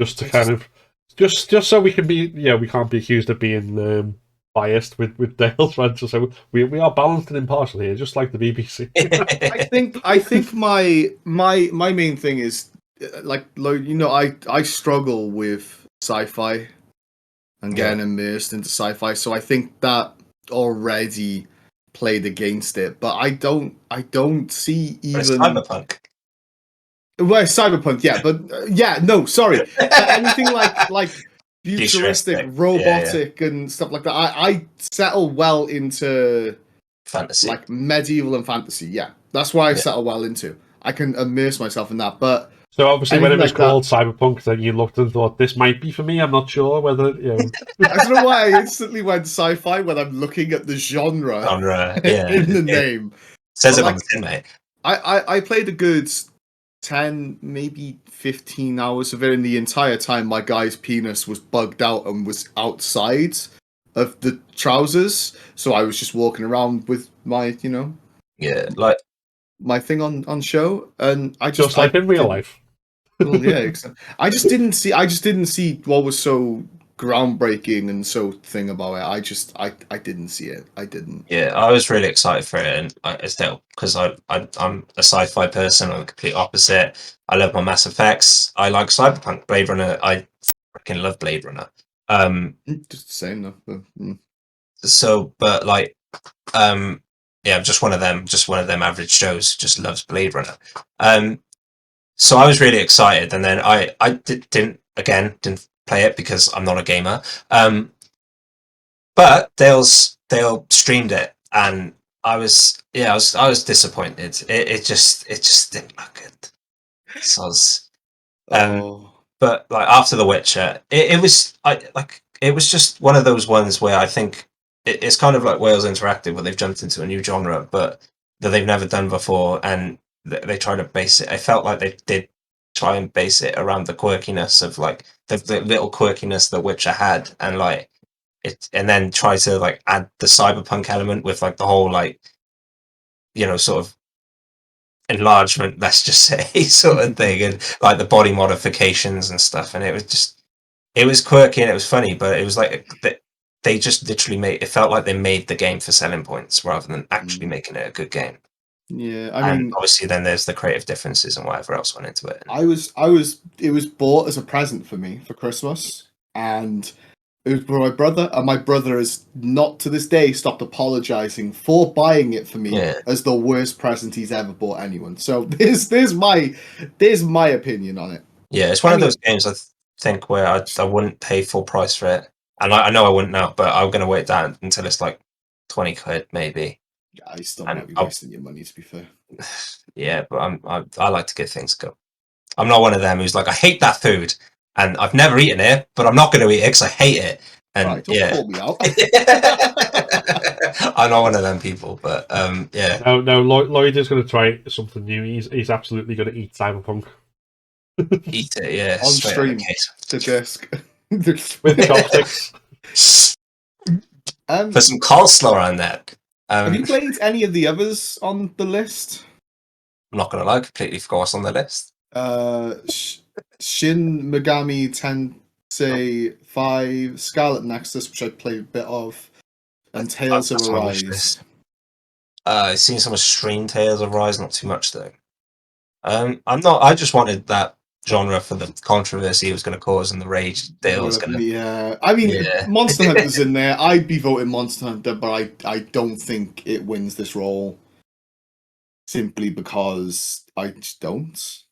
just to kind of just so we can be we can't be accused of being biased with Dale's rants. So we are balanced and impartial here, just like the BBC. I think my main thing is like I struggle with sci-fi and getting immersed into sci-fi, so I think that already played against it, but I don't see even Cyberpunk. Well, Cyberpunk, yeah, but no, sorry, anything like futuristic, robotic, and stuff like that. I settle well into fantasy, like medieval and fantasy. Yeah, that's why I settle well into. I can immerse myself in that, but. So obviously, when it was called Cyberpunk, then you looked and thought, "This might be for me." I'm not sure whether I don't know why I instantly went sci-fi when I'm looking at the genre in the name. Says it on the tin, mate. I played a good 10, maybe 15 hours of it, and the entire time my guy's penis was bugged out and was outside of the trousers, so I was just walking around with my, like my thing on show, and I just like in real life. Well, yeah, I just didn't see what was so groundbreaking and so thing about it. I didn't see it. I didn't. Yeah, I was really excited for it, and it's still because I'm a sci-fi person. I'm the complete opposite. I love my Mass Effects. I like Cyberpunk, Blade Runner. I freaking love Blade Runner. Just the same though. But, So, but like, yeah, I'm just one of them average Joes. Just loves Blade Runner. So I was really excited, and then I didn't play it because I'm not a gamer. But Dale streamed it, and I was disappointed. It just didn't look good. So but like after The Witcher, it was just one of those ones where I think it's kind of like Wales Interactive, where they've jumped into a new genre, but that they've never done before, and they try to base it. I felt like they did try and base it around the quirkiness of like the little quirkiness that Witcher had, and like it, and then try to like add the cyberpunk element with like the whole like sort of enlargement, let's just say, sort of thing, and like the body modifications and stuff. And it was quirky and it was funny, but it was like they just literally made it felt like they made the game for selling points rather than actually making it a good game. Yeah, I mean, obviously, then there's the creative differences and whatever else went into it. It was bought as a present for me for Christmas, and it was for my brother, and my brother has not to this day stopped apologizing for buying it for me as the worst present he's ever bought anyone. So there's my opinion on it. Yeah, it's one of those games I think where I wouldn't pay full price for it, and I know I wouldn't now, but I'm going to wait down until it's like 20 quid maybe. Yeah, you still might be wasting your money, to be fair. Yeah, but I like to give things a go. I'm not one of them who's like, I hate that food, and I've never eaten it, but I'm not going to eat it because I hate it. And right, don't call me out. I'm not one of them people, but yeah. No, Lloyd is going to try something new. He's absolutely going to eat Cyberpunk. Eat it, yeah. On stream, to desk. With chopsticks. For some coleslaw on that. Have you played any of the others on the list? I'm not going to lie, completely forgot what's on the list. Shin Megami Tensei 5, Scarlet Nexus, which I played a bit of, and Tales of That's on my wish Arise. list. I've seen some of Stream Tales of Rise, not too much though. I'm not. I just wanted that genre for the controversy it was going to cause and the rage that it was going to. Yeah, I mean, Yeah. Monster Hunter's in there. I'd be voting Monster Hunter, but I don't think it wins this role simply because I just don't.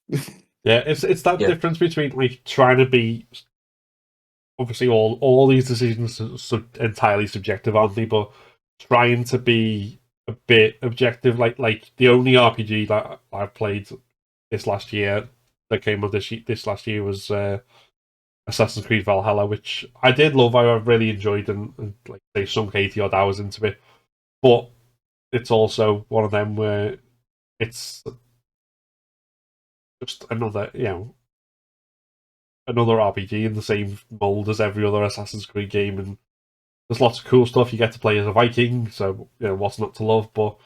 Yeah, it's that difference between like trying to be. Obviously, all these decisions are entirely subjective, aren't they? But trying to be a bit objective, like the only RPG that I played this last year that came out this last year was Assassin's Creed Valhalla, which I did love. I really enjoyed and like say sunk 80 odd hours into it. But it's also one of them where it's just another another RPG in the same mold as every other Assassin's Creed game, and there's lots of cool stuff. You get to play as a Viking, so what's not to love? But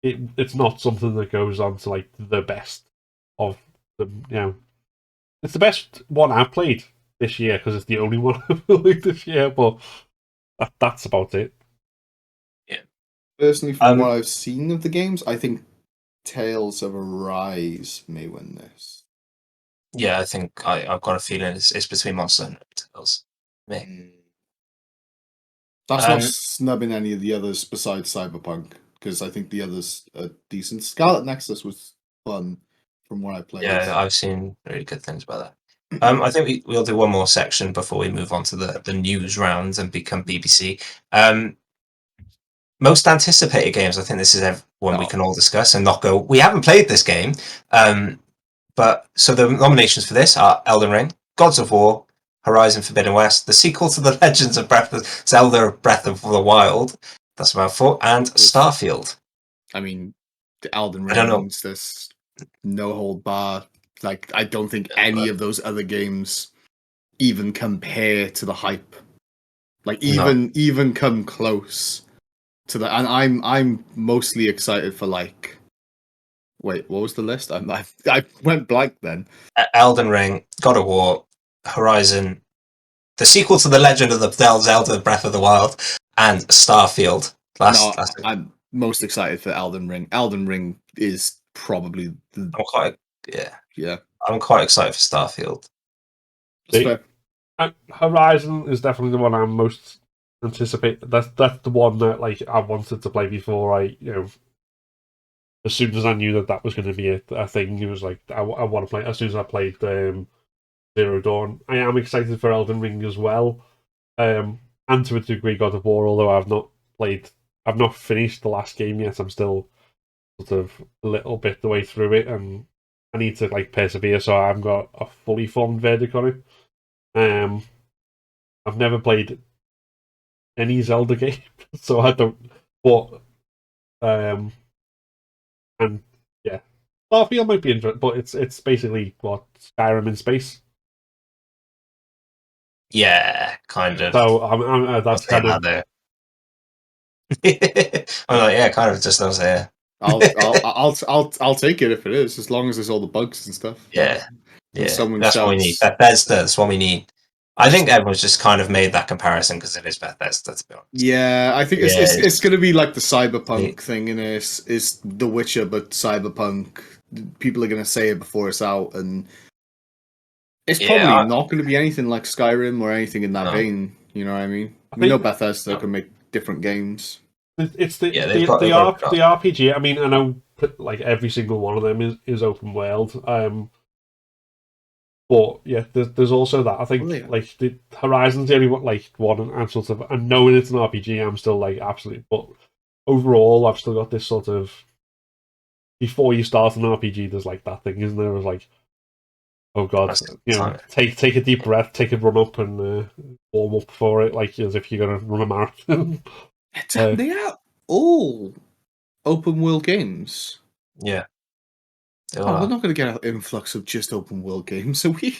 it's not something that goes on to like the best of them. It's the best one I've played this year because it's the only one I've played this year. But that's about it. Yeah. Personally, from what I've seen of the games, I think Tales of Arise may win this. Yeah, I think I've got a feeling it's between Monster Hunter and Tales. Me. That's not snubbing any of the others besides Cyberpunk, because I think the others are decent. Scarlet Nexus was fun from what I played. Yeah, I've seen really good things about that. I think we'll do one more section before we move on to the news rounds and become BBC. Most anticipated games. I think this is one we can all discuss and not go, we haven't played this game. But so the nominations for this are Elden Ring, Gods of War, Horizon Forbidden West, the sequel to The Legends of Zelda Breath of the Wild, that's about 4, and Starfield. I mean, the Elden I don't know. Rings, there's no hold bar. Like, I don't think any of those other games even compare to the hype. Like, even come close to that. And I'm mostly excited for like. Wait, what was the list? I went blank then. Elden Ring, God of War, Horizon, the sequel to The Legend of the Zelda Breath of the Wild, and Starfield. I'm most excited for Elden Ring. Elden Ring is probably I'm quite excited for Starfield. Horizon is definitely the one I'm most anticipating. That's the one that like I wanted to play before as soon as I knew that was going to be a thing, it was like I want to play. As soon as I played Zero Dawn, I am excited for Elden Ring as well, and to a degree God of War. Although I've not finished the last game yet. I'm still sort of a little bit the way through it, and I need to like persevere. So I haven't got a fully formed verdict on it. I've never played any Zelda game, so I don't. But and yeah, Starfield might be interesting, but it's basically what Skyrim in space. Yeah, kind of. So that's kind of. I'm like, yeah, kind of. Just as yeah. I'll take it if it is, as long as there's all the bugs and stuff. Yeah, that's what we need. Bethesda, that's what we need. I think everyone's just kind of made that comparison because it is Bethesda, to be honest. Yeah, I think it's going to be like the Cyberpunk thing, and it's The Witcher, but Cyberpunk. People are going to say it before it's out, and it's probably not going to be anything like Skyrim or anything in that vein. You know what I mean? We know Bethesda can make different games. It's the RPG. I mean, I know like every single one of them is open world. But yeah, there's also that. I think like the Horizon's the only one I'm sort of, and knowing it's an RPG, I'm still like absolutely. But overall, I've still got this sort of. Before you start an RPG, there's like that thing, isn't there? It was like, oh god, take a deep breath, take a run up, and warm up for it, like as if you're gonna run a marathon. They are all open world games. Yeah. We're not going to get an influx of just open world games, so we.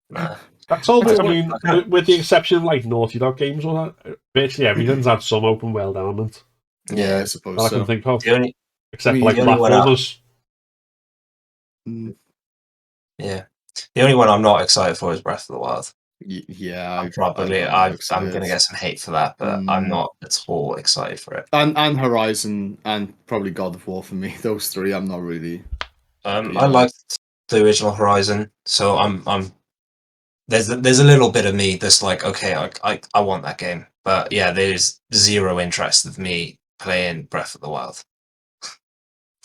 Nah. That's all. I mean, with the exception of like Naughty Dog games or that, basically everything's had some open world element. Yeah, I suppose so. I can think of, except for like platformers. Yeah, The only one I'm not excited for is Breath of the Wild. Yeah, I'm going to get some hate for that, but I'm not at all excited for it. And Horizon and probably God of War for me. Those three, I'm not really. I liked the original Horizon, so I'm. There's a little bit of me that's like, okay, I want that game, but yeah, there's zero interest of me playing Breath of the Wild.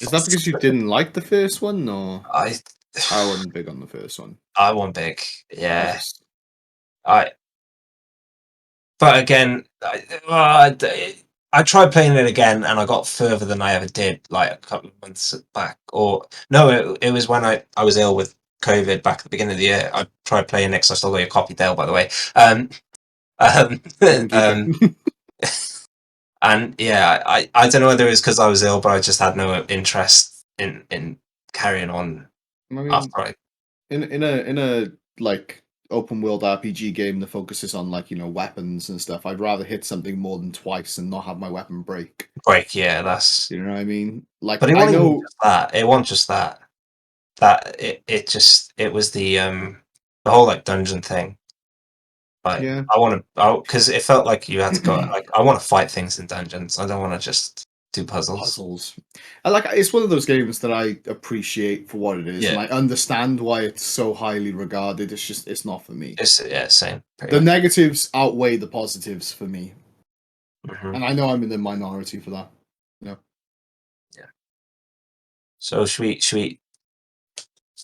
Is that because you didn't like the first one, or I wasn't big on the first one? I want big, yeah. I But again, I tried playing it again, and I got further than I ever did, like a couple of months back. Or no, it was when I was ill with COVID back at the beginning of the year. I tried playing it, 'cause I still got your copy, Dale, by the way. And yeah, I don't know whether it was because I was ill, but I just had no interest in carrying on after I. In a like open world RPG game that focuses on like weapons and stuff, I'd rather hit something more than twice and not have my weapon break. Yeah, that's. You know what I mean? Like, But it wasn't even just that. It wasn't just that. It was the whole like dungeon thing. Like, yeah, I want to, because it felt like you had to go. Like, I want to fight things in dungeons. I don't want to just do puzzles. It's one of those games that I appreciate for what it is, and I understand why it's so highly regarded. It's just it's not for me. Same. The negatives outweigh the positives for me, Mm-hmm. and I know I'm in the minority for that. Yeah. So should we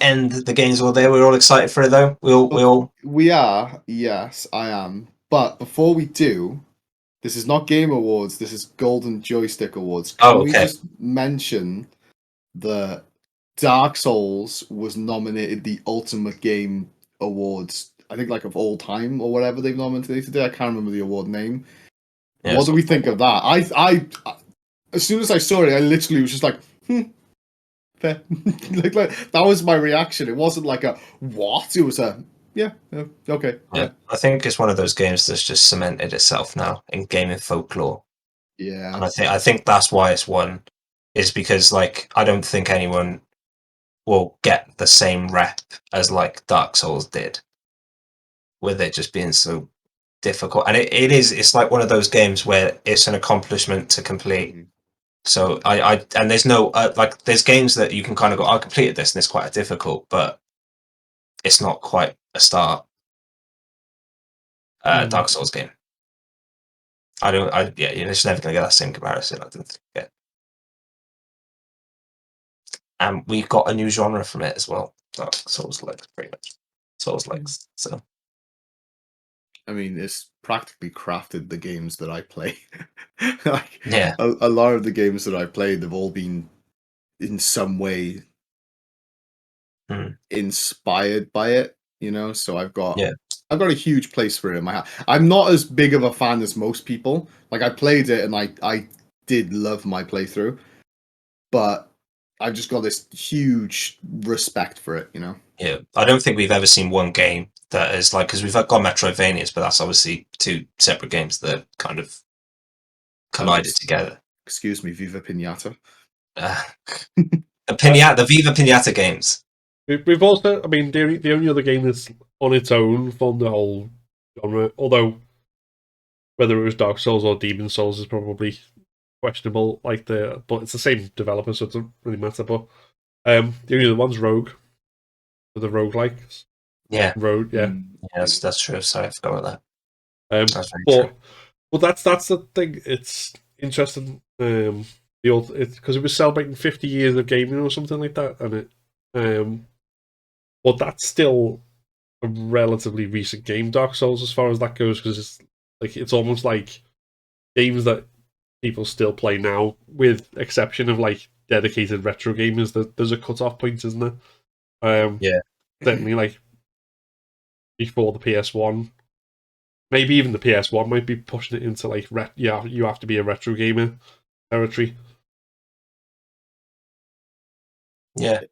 end the games all day? We're all excited for it, though. We are. Yes, I am. But before we do, this is not Game Awards. This is Golden Joystick Awards. Can we just mention that Dark Souls was nominated the Ultimate Game Awards? I think like of all time or whatever they've nominated it. I can't remember the award name. Yeah, what do we think of that? I as soon as I saw it, I literally was just like, fair. like that was my reaction. It wasn't like a what? It was a okay. Yeah. I think it's one of those games that's just cemented itself now in gaming folklore. Yeah. And I think that's why it's won, is because like I don't think anyone will get the same rep as like Dark Souls did, with it just being so difficult. And it's like one of those games where it's an accomplishment to complete. Mm-hmm. So and there's no like there's games that you can kind of go, I completed this and it's quite difficult, but it's not quite a start. Dark Souls game. You're just never gonna get that same comparison. I don't think. And we've got a new genre from it as well. Dark Souls like, pretty much. Souls likes. So I mean, it's practically crafted the games that I play. A lot of the games that I played have all been in some way inspired by it, so I've got a huge place for it in my heart. I'm not as big of a fan as most people. Like, I played it and I did love my playthrough, but I've just got this huge respect for it, Yeah, I don't think we've ever seen one game that is like, because we've got Metroidvanias, but that's obviously two separate games that kind of collided together. Excuse me, Viva Pinata. The Viva Pinata games. We've also, I mean, the only other game that's on its own from the whole genre, although whether it was Dark Souls or Demon Souls is probably questionable. But it's the same developer, so it doesn't really matter. But the only other one's Rogue, for the roguelikes. Yeah, Rogue. Yeah, that's true. Sorry, I forgot about that. But that's the thing. It's interesting. Because it was celebrating 50 years of gaming or something like that, and but that's still a relatively recent game, Dark Souls, as far as that goes, because it's almost like games that people still play now, with exception of like dedicated retro gamers. There's a cut-off point, isn't there? Certainly, like before the PS1, maybe even the PS1 might be pushing it into like you have to be a retro gamer territory. Yeah,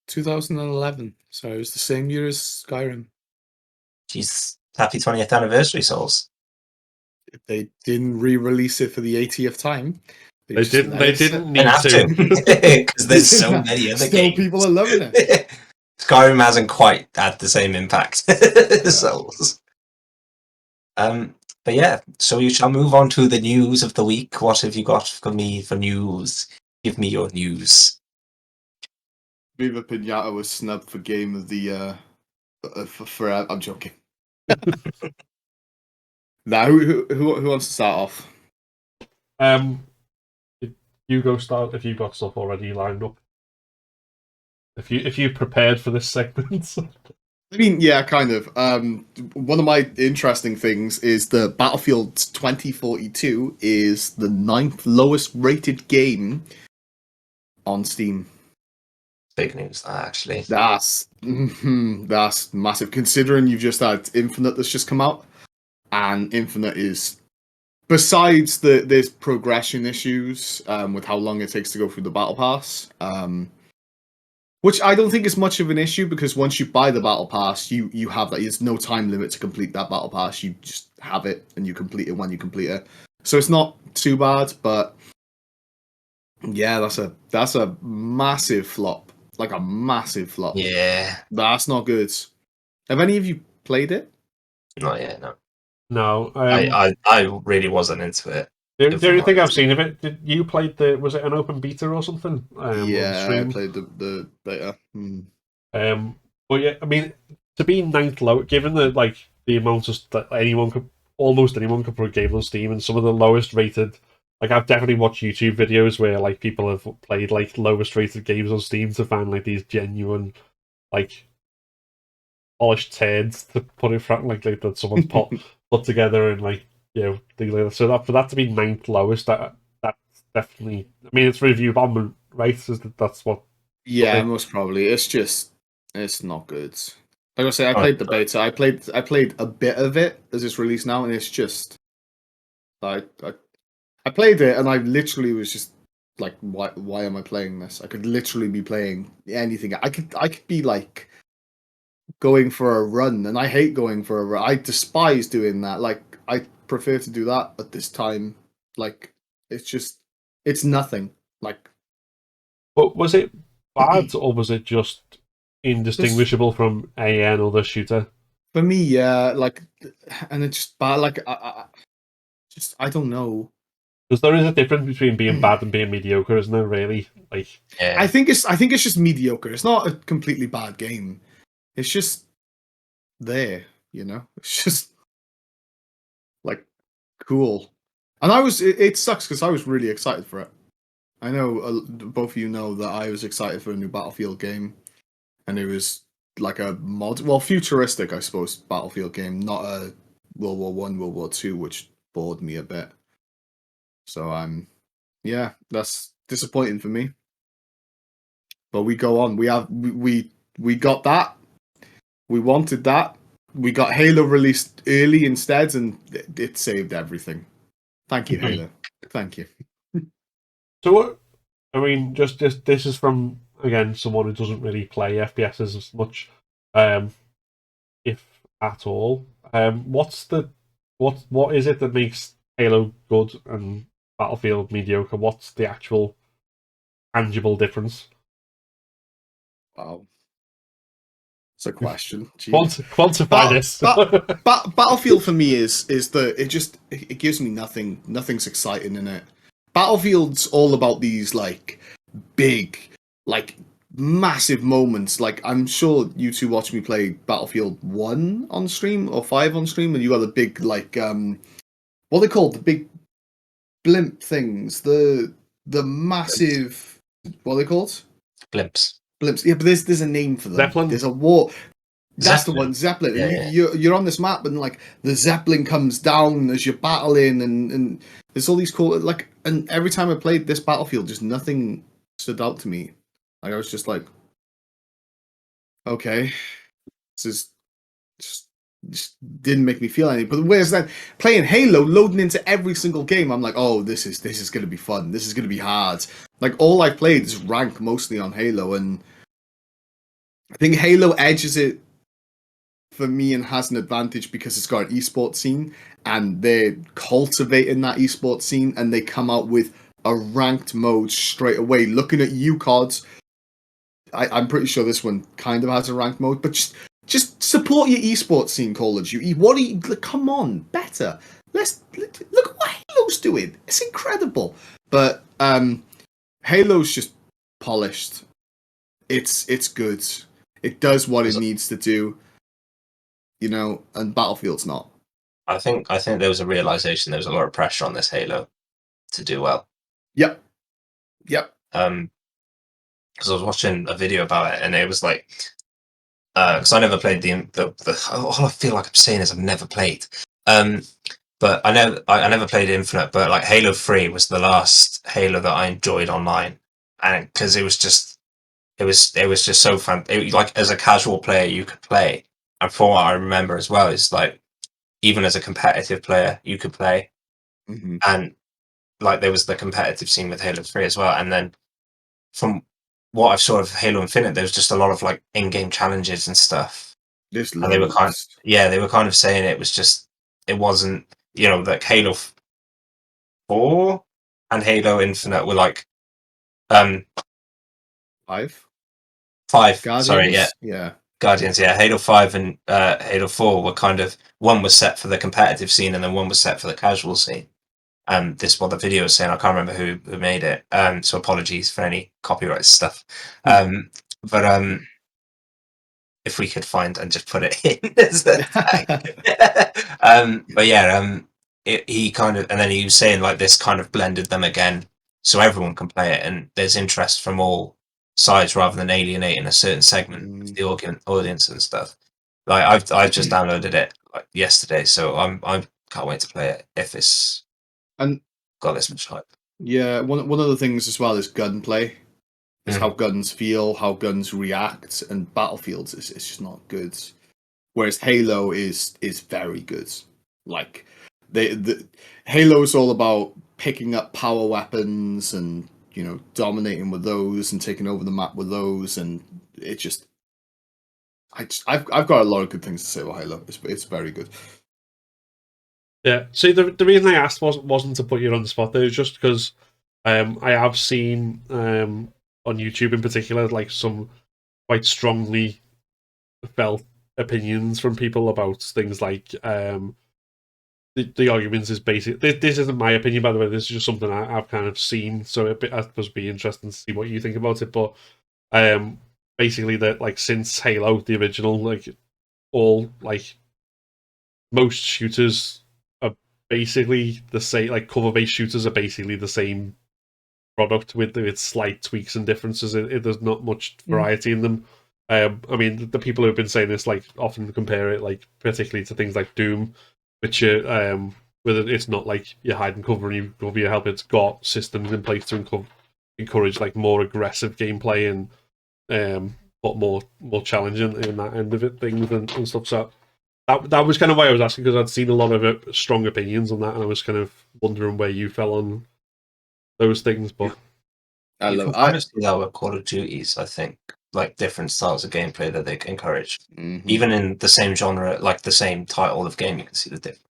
2011. So it was the same year as Skyrim. Jeez, happy 20th anniversary, Souls. If they didn't re-release it for the 80th time, they didn't need to, because there's so many other games. Still people are loving it. Skyrim hasn't quite had the same impact. But yeah, so you shall move on to the news of the week. What have you got for me for news? Give me your news. Viva Pinata was snubbed for Game of the for I'm joking. Now, who wants to start off? You go start if you've got stuff already lined up. If you prepared for this segment. I mean, yeah, kind of. One of my interesting things is that Battlefield 2042 is the 9th lowest rated game on Steam. Big news, actually. That's massive, considering you've just had Infinite that's just come out, and Infinite is, besides there's progression issues with how long it takes to go through the battle pass, which I don't think is much of an issue, because once you buy the battle pass, you have that. There's no time limit to complete that battle pass. You just have it and you complete it when you complete it. So it's not too bad, but yeah, that's a massive flop. Like a massive flop. Yeah. That's not good. Have any of you played it? Not yet, no. No, I really wasn't into it. The only thing I've seen of it, did you played was it an open beta or something? Yeah, I played the beta. But yeah, I mean, to be 9th low, given the amount of that almost anyone could put a game on Steam, and some of the lowest rated, like I've definitely watched YouTube videos where like people have played like lowest rated games on Steam to find like these genuine, like polished turds to put in front, like that someone's put together, and like, you know, things like that. So that for that to be 9th lowest, that's definitely. I mean, it's review bomb, right? That's what. Yeah, most probably. It's not good. Like I say, I played the beta. I played a bit of it as it's released now, and it's just like I played it, and I literally was just like, why am I playing this? I could literally be playing anything. I could be like going for a run, and I hate going for a run. I despise doing that. Like, I prefer to do that at this time. Like, it's nothing. Like, but was it bad, or was it just indistinguishable from any other shooter? For me, yeah, like, and it's just bad. Like, I don't know. Because there is a difference between being bad and being mediocre, isn't there? Really, like, yeah. I think it's just mediocre. It's not a completely bad game. It's just there, you know. It's just like cool. And it sucks because I was really excited for it. I know both of you know that I was excited for a new Battlefield game, and it was like a futuristic, I suppose, Battlefield game, not a World War One, World War Two, which bored me a bit. So yeah, that's disappointing for me. But we go on. We got that. We wanted that. We got Halo released early instead, and it saved everything. Thank you, Halo. Thank you. So what? I mean, just this is from, again, someone who doesn't really play FPSs as much, if at all. What is it that makes Halo good and Battlefield mediocre? What's the actual tangible difference? Wow. It's a question. Quantify this. Battlefield for me is that it gives me nothing. Nothing's exciting in it. Battlefield's all about these like big, like massive moments. Like, I'm sure you two watch me play Battlefield 1 on stream or 5 on stream, and you got the big like what are they called? The big blimp things. The massive, what are they called? Blimps. Yeah, but there's a name for them. Zeppelin? There's a war. That's Zeppelin. the one, Zeppelin. Yeah, And you're on this map, and like the Zeppelin comes down as you're battling, and there's all these cool like. And every time I played this Battlefield, just nothing stood out to me. Like, I was just like, okay, this is just didn't make me feel anything. But whereas then playing Halo, loading into every single game, I'm like, oh, this is gonna be fun. This is gonna be hard. Like, all I've played is rank mostly on Halo, and I think Halo edges it for me and has an advantage because it's got an esports scene, and they're cultivating that esports scene, and they come out with a ranked mode straight away. Looking at you, COD, I'm pretty sure this one kind of has a ranked mode, but just support your esports scene, Call of Duty. What are you? Come on, better. Look at what Halo's doing. It's incredible. But Halo's just polished. It's good. It does what it needs to do. And Battlefield's not. I think there was a realization there was a lot of pressure on this Halo to do well. Yep. Because I was watching a video about it, and it was like, because I never played the all I feel like I'm saying is I've never played. But I never played Infinite, but like Halo 3 was the last Halo that I enjoyed online, and because it was just so fun. Like as a casual player, you could play, and from what I remember as well is like even as a competitive player, you could play, and like there was the competitive scene with Halo 3 as well, and then from what I've saw of Halo Infinite, there was just a lot of like in-game challenges and stuff. There's And they were kind of saying it wasn't, like Halo 4 and Halo Infinite were like 5. Guardians, sorry, yeah. Guardians, yeah. Halo 5 and Halo 4 were kind of, one was set for the competitive scene and then one was set for the casual scene. This is what the video is saying. I can't remember who made it. So apologies for any copyright stuff. But if we could find and just put it in as a tag. But yeah, he kind of, and then he was saying like this kind of blended them again, so everyone can play it, and there's interest from all sides rather than alienating a certain segment of the audience and stuff. Like I've just downloaded it like yesterday, so I can't wait to play it if it's got this much hype. Yeah, one of the things as well is gunplay. Is how guns feel, how guns react, and Battlefields is just not good. Whereas Halo is very good. Like the Halo's all about picking up power weapons and dominating with those and taking over the map with those, and it just I've got a lot of good things to say about Halo. It's very good. Yeah. See, the reason I asked wasn't to put you on the spot. It was just because I have seen on YouTube in particular, like some quite strongly felt opinions from people about things like the arguments is basic. This isn't my opinion, by the way. This is just something I've kind of seen. So it must be interesting to see what you think about it. But basically, that like since Halo, the original, like all like most shooters are basically the same. Like cover-based shooters are basically the same product with its slight tweaks and differences. There's not much variety in them. I mean, the people who've been saying this like often compare it, like particularly to things like Doom, which whether it's not like you hide and cover and you cover your help. It's got systems in place to encourage like more aggressive gameplay and but more challenging in that end of it, things and stuff. So that was kind of why I was asking, because I'd seen a lot of strong opinions on that, and I was kind of wondering where you fell on those things. But I see that with Call of Duties, I think, like different styles of gameplay that they encourage. Even in the same genre, like the same title of game, you can see the difference.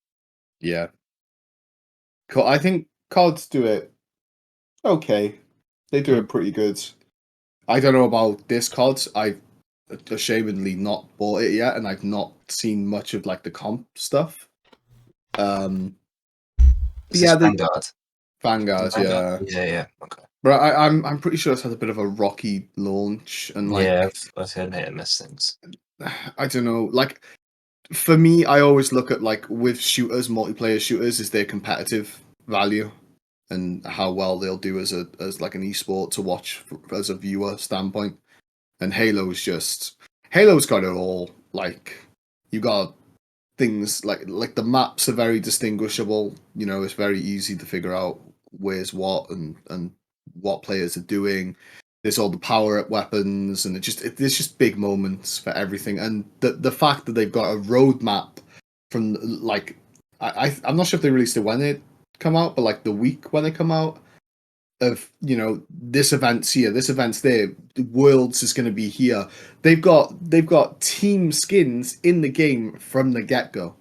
Yeah. Cool. I think CODs do it okay. They do it pretty good. I don't know about this COD. I've ashamedly not bought it yet, and I've not seen much of like the comp stuff. Vanguard, yeah. Yeah. Okay. But I'm pretty sure it's had a bit of a rocky launch, and like I've heard hit and miss things. I don't know. Like for me, I always look at like with shooters, multiplayer shooters, is their competitive value and how well they'll do as like an esport to watch as a viewer standpoint. And Halo's got it all. Like you got things like the maps are very distinguishable. It's very easy to figure out where's what and what players are doing. There's all the power up weapons, and there's just big moments for everything. And the fact that they've got a roadmap from like I'm not sure if they released it when it come out, but like the week when they come out of this event's here, this event's there, the Worlds is going to be here. They've got team skins in the game from the get go,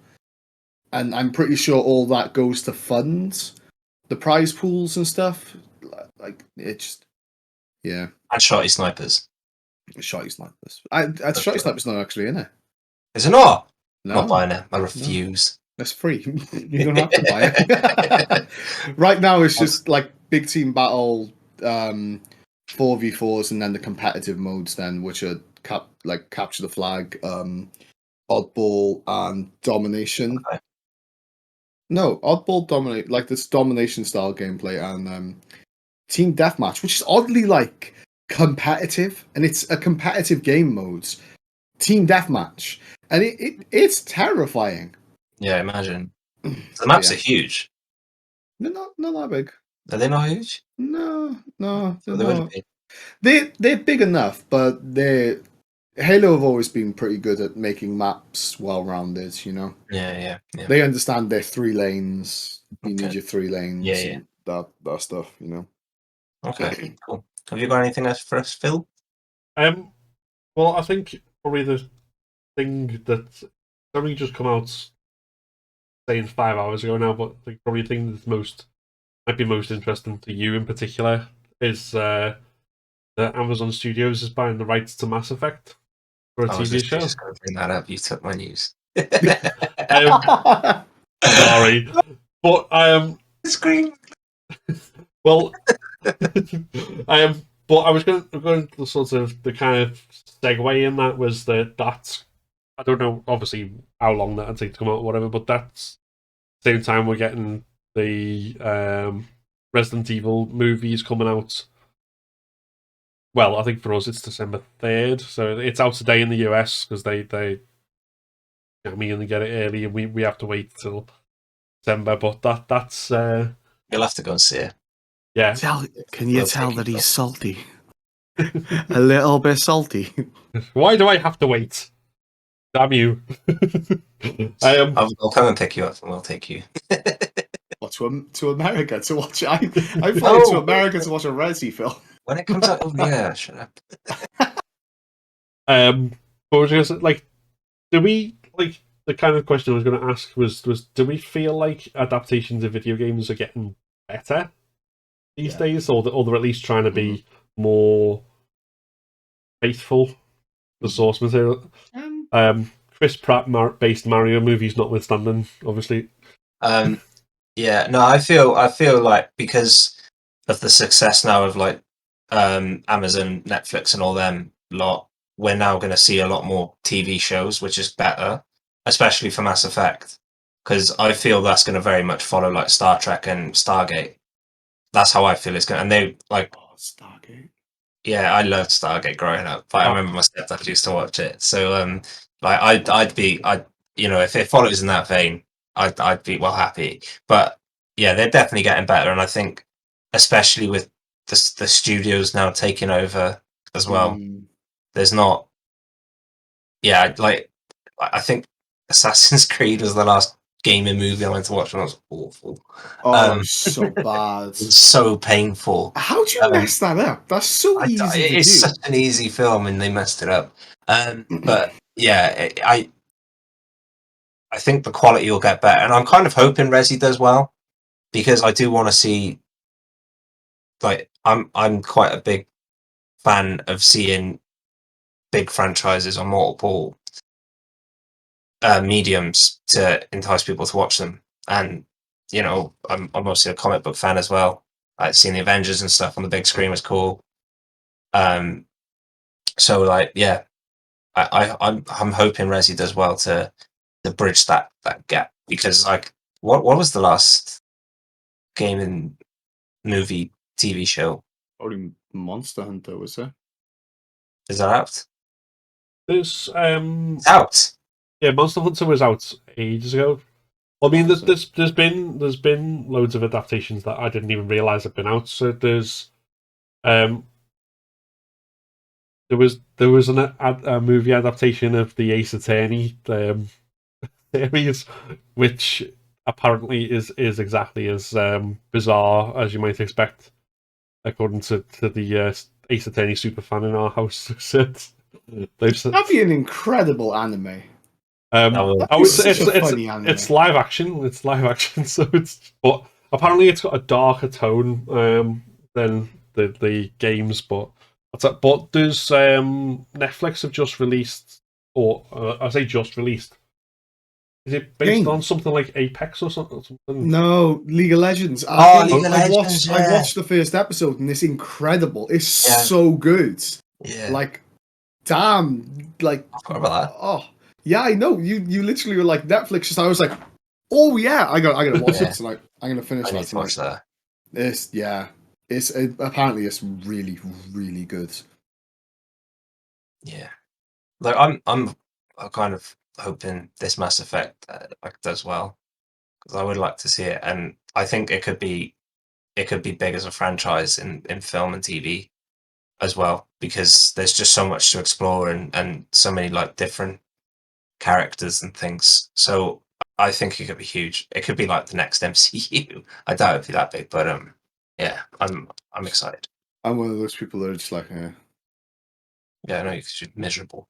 and I'm pretty sure all that goes to fund the prize pools and stuff. Like it's yeah, and shotty snipers. Shotty Snipers. Shotty Snipers not actually in it. Is it not? No, Not buying it. I refuse. that's free. You don't have to buy it. Right now, it's just like big team battle, 4v4s, and then the competitive modes, then which are capture the flag, oddball, and domination. Okay. No, oddball dominate like this domination style gameplay, and team deathmatch, which is oddly like competitive, and it's a competitive game modes. Team deathmatch, and it's terrifying. Yeah, imagine. The maps are huge. They're not that big. Are they not huge? No, they're They would not. be. They're big enough, but Halo have always been pretty good at making maps well-rounded. You know. Yeah. They understand their 3 lanes. You Okay. need your 3 lanes. Yeah. And that stuff. You know. Okay, cool. Have you got anything else for us, Phil? Well, I think probably the thing that's only just come out, saying 5 hours ago now, but probably the thing that's might be most interesting to you in particular is that Amazon Studios is buying the rights to Mass Effect for a TV show. Just going to bring that up. You took my news. Sorry, but Scream. Well, but I was going to sort of the kind of segue in that was that's I don't know obviously how long that'll take to come out or whatever, but that's same time we're getting the Resident Evil movies coming out. Well, I think for us it's December 3rd, so it's out today in the US because they only get it early and we have to wait till December. But that's You'll have to go and see it. Yeah. Can you tell that he's salty? A little bit salty. Why do I have to wait? Damn you! I'll come and pick you up, and we'll take you. To America to watch. I flew to America to watch a Resi film. When it comes out, shut up. But was I gonna say, do we the kind of question I was going to ask was do we feel like adaptations of video games are getting better these days, or they're at least trying to be more faithful to the source material? Chris Pratt based Mario movies notwithstanding, obviously. Yeah, no, I feel like because of the success now of Amazon, Netflix, and all them lot, we're now going to see a lot more TV shows, which is better, especially for Mass Effect, because I feel that's going to very much follow like Star Trek and Stargate. That's how I feel it's going. And they Stargate. Yeah, I loved Stargate growing up. I remember my stepdad used to watch it. So I'd if it follows in that vein, I'd be well happy. But yeah, they're definitely getting better, and I think especially with the studios now taking over as well. There's not. Yeah, I think Assassin's Creed was the last gaming movie I went to watch, and it was awful. So bad. It's so painful. How do you mess that up? That's so easy to do. It's such an easy film, and they messed it up. But yeah, I think the quality will get better, and I'm kind of hoping Resi does well, because I do want to see. I'm quite a big fan of seeing big franchises on multiple mediums to entice people to watch them, and I'm mostly a comic book fan as well. Like seeing the Avengers and stuff on the big screen was cool. So yeah, I'm hoping Resi does well to bridge that gap, because what was the last gaming movie TV show? Probably Monster Hunter, was it? Is that out? There's It's out. Yeah, Monster Hunter was out ages ago. I mean, there's been loads of adaptations that I didn't even realize had been out. So there's there was a movie adaptation of the Ace Attorney series, which apparently is exactly as bizarre as you might expect, according to the Ace Attorney superfan in our house. That'd be an incredible anime. It's live action. It's live action, so but apparently it's got a darker tone than the games. But But does Netflix have just released, or I say just released? Is it based on something like Apex or something? No, League of Legends. League of Legends, I watched the first episode and it's incredible. It's so good. Yeah. Like, damn. Like, I forgot about that. oh, yeah, I know. You literally were like Netflix. Just I was like, oh yeah, I gotta watch it tonight. I'm gonna finish that tonight. Watch that. It's apparently it's really really good. Yeah, like I'm kind of hoping this Mass Effect does well, because I would like to see it, and I think it could be big as a franchise in film and TV as well, because there's just so much to explore and so many like different characters and things. So I think it could be huge. It could be like the next MCU. I doubt it'd be that big, but yeah, I'm excited. I'm one of those people that are just like, Yeah, I know you're miserable.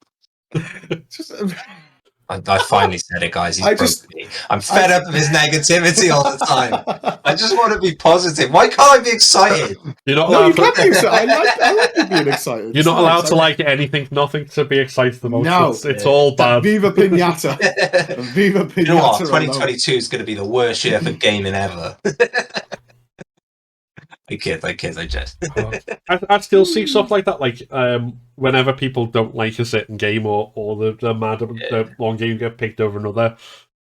just. I finally said it, guys. I'm fed up of his negativity all the time. I just want to be positive. Why can't I be excited? You're not No, allowed you can't be excited. I like you being excited. You're not allowed to like anything, nothing to be excited about. No. It's all bad. Viva Pinata. Viva Pinata. You know what? 2022 is going to be the worst year for gaming ever. I kid, I just. I still see stuff like that, like whenever people don't like a certain game or they're mad that one game get picked over another.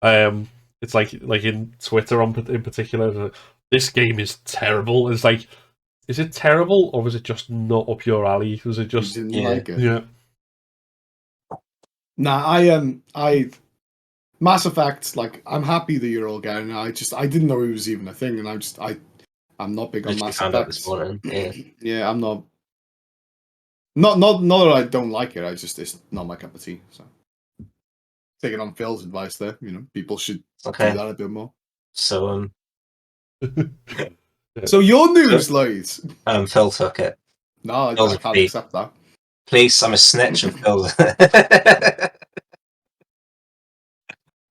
It's like in Twitter in particular, this game is terrible. It's like, is it terrible or was it just not up your alley? Was it just you didn't like it? Yeah. Nah, I Mass Effect. Like, I'm happy that you're all getting it. I didn't know it was even a thing, and I'm not big on Mass Effect. This morning. Yeah. Yeah, I'm not. Not that I don't like it. It's not my cup of tea. So, taking on Phil's advice there, people should do that a bit more. So So your news, Lloyd. Phil took it. No, I can't accept that. Please, I'm a snitch and Phil.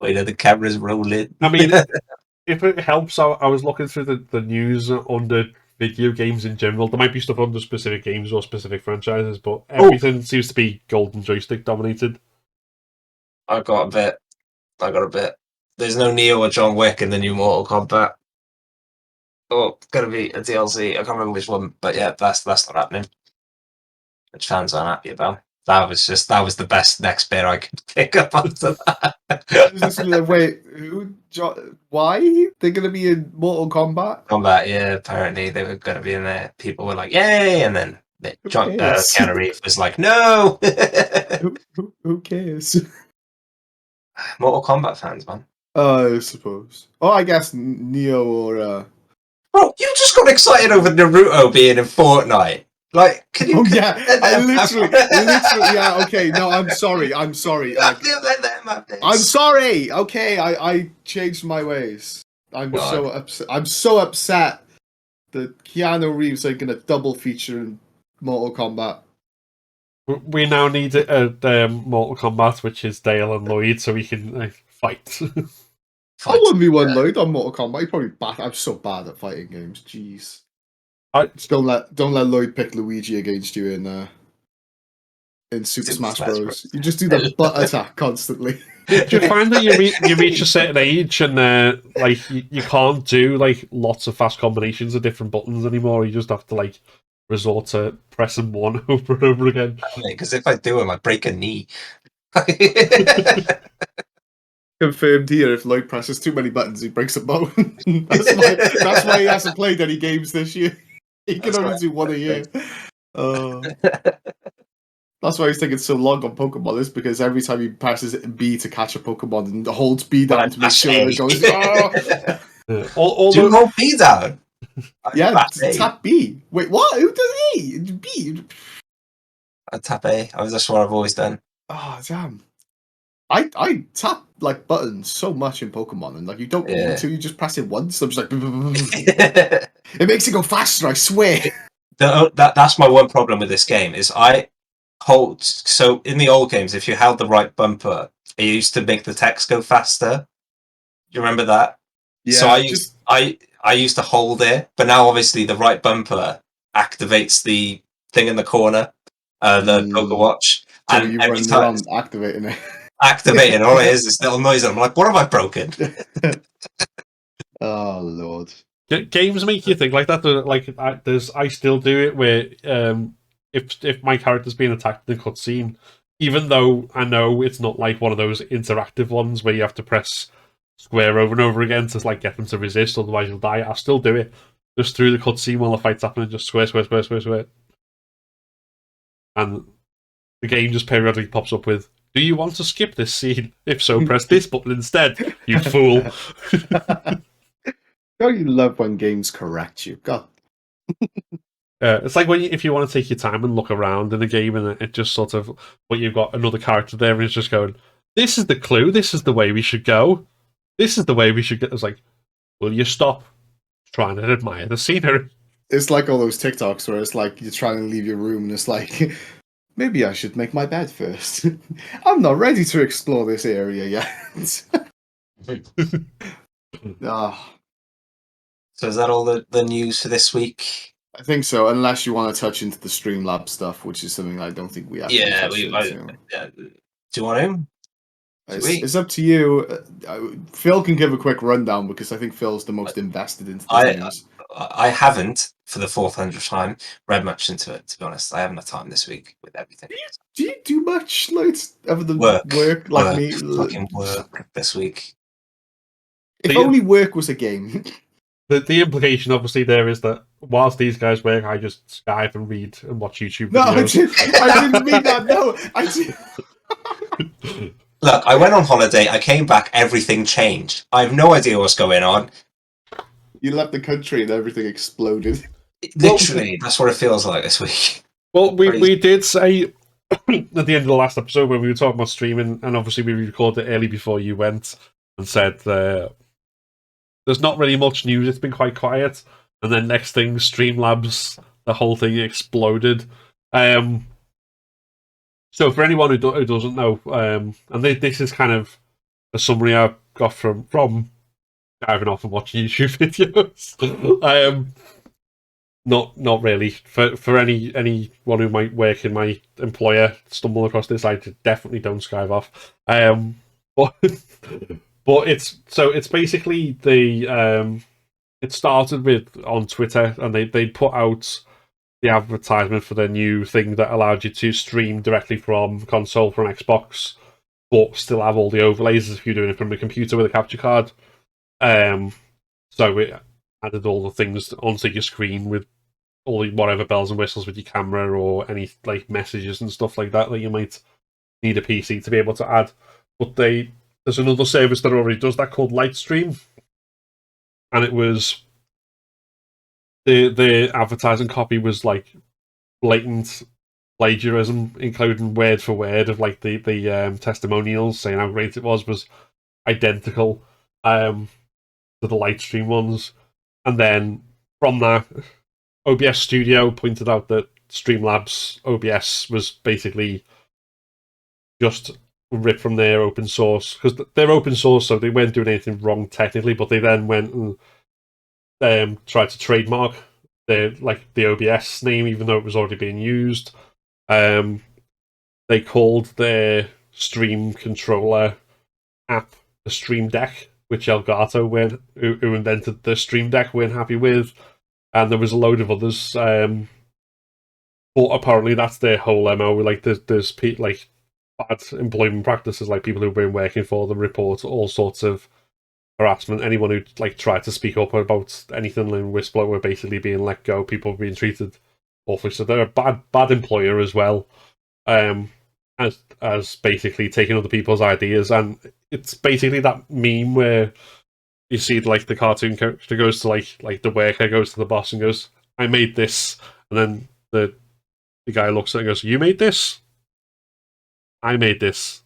Wait, the camera's rolling. I mean, if it helps, I was looking through the news under video games in general. There might be stuff under specific games or specific franchises, but everything seems to be Golden Joystick dominated. I got a bit. There's no Neo or John Wick in the new Mortal Kombat. Oh, gonna be a DLC. I can't remember which one, but yeah, that's not happening. Which fans aren't happy about. That was the best next bit I could pick up after that. Wait, why? They're going to be in Mortal Kombat? Yeah, apparently they were going to be in there. People were like, yay! And then Keanu Reeves was like, no! Who cares? Mortal Kombat fans, man. I suppose. Oh, I guess Neo or... Bro, you just got excited over Naruto being in Fortnite. Like, can you... Oh, yeah, I literally, yeah, okay, no, I'm sorry. Let them have this. I'm sorry, okay, I changed my ways. I'm so upset that Keanu Reeves ain't gonna double feature in Mortal Kombat. We now need a Mortal Kombat, which is Dale and Lloyd, so we can fight. I wouldn't be one Lloyd on Mortal Kombat. He's probably bad. I'm so bad at fighting games. Jeez. Just don't let Lloyd pick Luigi against you in Super Smash Bros. You just do the butt attack constantly. Do you find that you reach a certain age and like you can't do like lots of fast combinations of different buttons anymore? You just have to like resort to pressing one over and over again. Because if I do them, I break a knee. Confirmed here. If Lloyd presses too many buttons, he breaks a bone. That's why he hasn't played any games this year. He can only do one a year. That's why he's taking so long on Pokemon. Is because every time he presses B to catch a Pokemon and holds B down to make sure it goes. Do you hold B down? Yeah, tap B. Wait, what? Who does E? B. I tap A. That's what I've always done. Oh damn! I tap like buttons so much in Pokemon, and like you don't need to. You just press it once. I'm just like, it makes it go faster. I swear. That's my one problem with this game is I hold. So in the old games, if you held the right bumper, it used to make the text go faster. You remember that? Yeah. So I used to hold it, but now obviously the right bumper activates the thing in the corner, the poker watch. So And you every run time around activating it. activating, all it is this little noise, and I'm like, what have I broken? Oh Lord. Games make you think like that. Like I still do it where if my character's being attacked in a cutscene, even though I know it's not like one of those interactive ones where you have to press square over and over again to like get them to resist, otherwise you'll die. I'll still do it just through the cutscene while the fight's happening, just square, square, square, square, square, and the game just periodically pops up with, "Do you want to skip this scene? If so, press this button instead. You fool." Don't you love when games correct you? God. It's like if you want to take your time and look around in a game, and it just sort of, but you've got another character there, and it's just going, "This is the clue. This is the way we should go. This is the way we should get." It's like, will you stop trying to admire the scenery? It's like all those TikToks where it's like you're trying to leave your room and it's like, maybe I should make my bed first. I'm not ready to explore this area yet. Ah, So is that all the news for this week? I think so, unless you want to touch into the Streamlabs stuff, which is something I don't think we actually touched into. Do you want him? It's up to you. Phil can give a quick rundown because I think Phil's the most invested into the news. I haven't, for the 400th time, read much into it, to be honest. I haven't had time this week with everything. Do you do much, like, other than work like me? Fucking work this week. If only work was a game. The implication, obviously, there is that whilst these guys work, I just Skype and read and watch YouTube videos. No, I didn't mean that. No, I did. Look, I went on holiday. I came back. Everything changed. I have no idea what's going on. You left the country and everything exploded. Literally, that's what it feels like this week. Well, we did say at the end of the last episode when we were talking about streaming, and obviously we recorded it early before you went, and said there's not really much news. It's been quite quiet. And then next thing, Streamlabs, the whole thing exploded. So for anyone who doesn't know, and this is kind of a summary I got from diving off and watching YouTube videos. Not really. For anyone who might work in my employer stumble across this, I definitely don't skive off. But it's basically it started with on Twitter, and they put out the advertisement for their new thing that allowed you to stream directly from console, from Xbox, but still have all the overlays as if you're doing it from a computer with a capture card. So it added all the things onto your screen with all the whatever bells and whistles with your camera or any like messages and stuff like that you might need a PC to be able to add. But there's another service that already does that called Lightstream, and it was the advertising copy was like blatant plagiarism, including word for word of like the testimonials saying how great it was identical to the Lightstream ones. And then from that, OBS Studio pointed out that Streamlabs OBS was basically just ripped from their open source, because they're open source, so they weren't doing anything wrong technically, but they then went and tried to trademark the OBS name, even though it was already being used. They called their stream controller app the Stream Deck, which Elgato, who invented the Stream Deck, weren't happy with, and there was a load of others. But apparently that's their whole MO. Like there's like bad employment practices, like people who've been working for them report all sorts of harassment. Anyone who like tried to speak up about anything in whistleblower were basically being let go. People were being treated awfully. So they're a bad employer as well. As basically taking other people's ideas, and it's basically that meme where you see like the cartoon character goes to like the worker goes to the boss and goes, "I made this," and then the guy looks at it and goes, "You made this? I made this."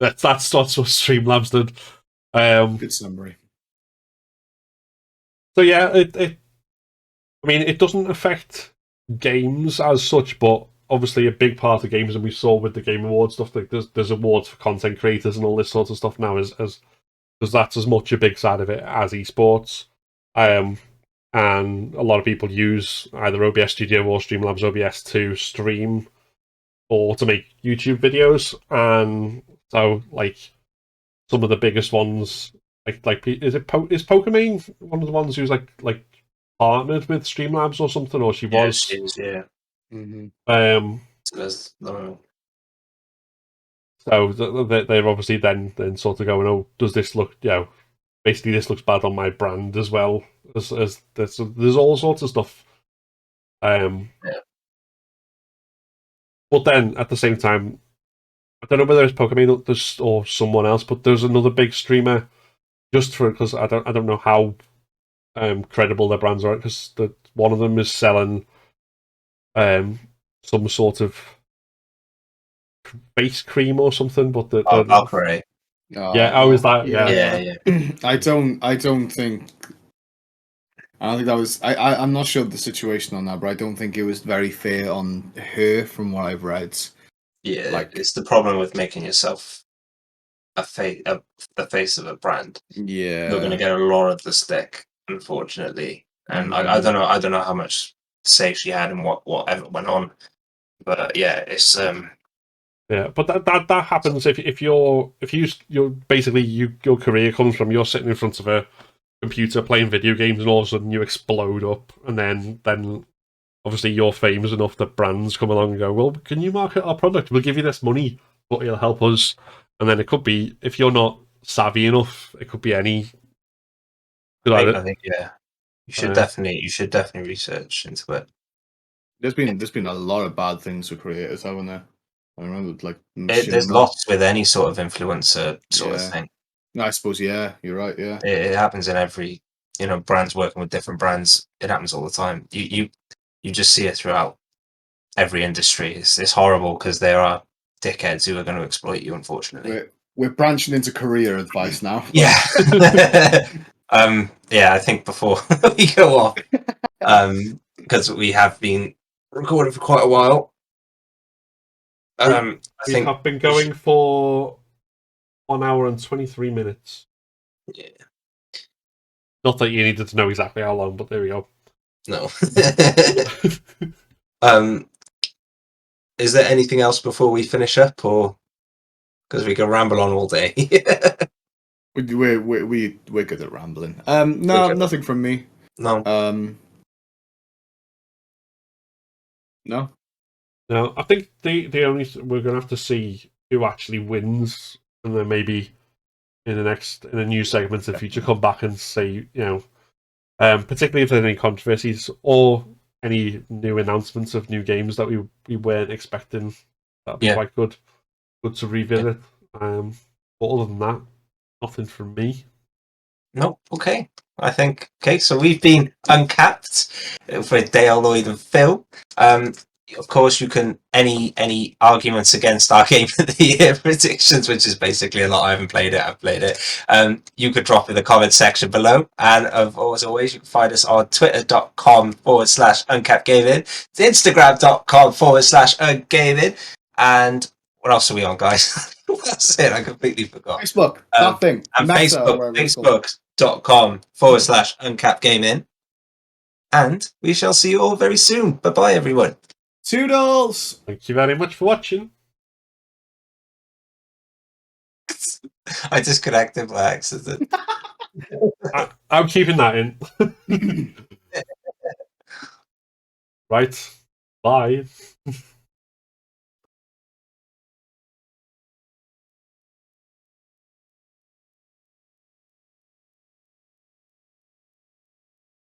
That's what Streamlabs did. Good summary. So yeah, I mean, it doesn't affect games as such, but obviously a big part of games, and we saw with the Game Awards stuff, like there's awards for content creators and all this sort of stuff now, because that's as much a big side of it as esports. And a lot of people use either OBS Studio or Streamlabs OBS to stream or to make YouTube videos, and so like some of the biggest ones, like is Pokemon one of the ones who's like partnered with Streamlabs or something, or she was? She is, yeah. So they're obviously then sort of going, oh, does this look, basically this looks bad on my brand as well as there's all sorts of stuff. Yeah. But then at the same time, I don't know whether it's Pokemon or someone else, but there's another big streamer because I don't know how credible their brands are, because one of them is selling some sort of face cream or something, but Valkyrie. Is that? Yeah. I don't think that was. I'm not sure the situation on that, but I don't think it was very fair on her, from what I've read. Yeah, it's the problem with making yourself the face of a brand. Yeah, You're going to get a lot of the stick, unfortunately. And I don't know how much say she had and whatever went on, but yeah, it's Yeah, but that happens if your career comes from you're sitting in front of a computer playing video games, and all of a sudden you explode up, and then obviously you're famous enough that brands come along and go, well, can you market our product? We'll give you this money, but it'll help us. And then it could be, if you're not savvy enough, it could be any. I think yeah, you should definitely research into it. There's been a lot of bad things for creators, haven't there? I remember There's lots with any sort of influencer sort of thing. I suppose, yeah, you're right. Yeah, it happens in every, brands working with different brands. It happens all the time. You just see it throughout every industry. It's horrible because there are dickheads who are going to exploit you. Unfortunately, we're branching into career advice now. Yeah. I think before we go off, because we have been recording for quite a while. We have been going for 1 hour and 23 minutes. Yeah. Not that you needed to know exactly how long, but there we go. No. Is there anything else before we finish up, or because we can ramble on all day? We're good at rambling. No, nothing from me. No. No. No, I think the only we're gonna have to see who actually wins, and then maybe in a new segment in the future come back and say, particularly if there's any controversies or any new announcements of new games that we weren't expecting. That'd be quite good to revisit. But other than that, nothing from me. No, okay. I think so we've been UnCapt with Dale, Lloyd and Phil. Of course, you can any arguments against our Game of the Year predictions, which is basically a lot. I haven't played it. I've played it. You could drop in the comment section below, and as always, you can find us on twitter.com/uncaptgaming, instagram.com/uncaptgaming, and what else are we on, guys? That's it. I completely forgot. Facebook, that thing, and facebook.com/uncaptgaming, and we shall see you all very soon. Bye bye, everyone. Toodles! Thank you very much for watching. I disconnected by accident. I'm keeping that in. Right. Bye.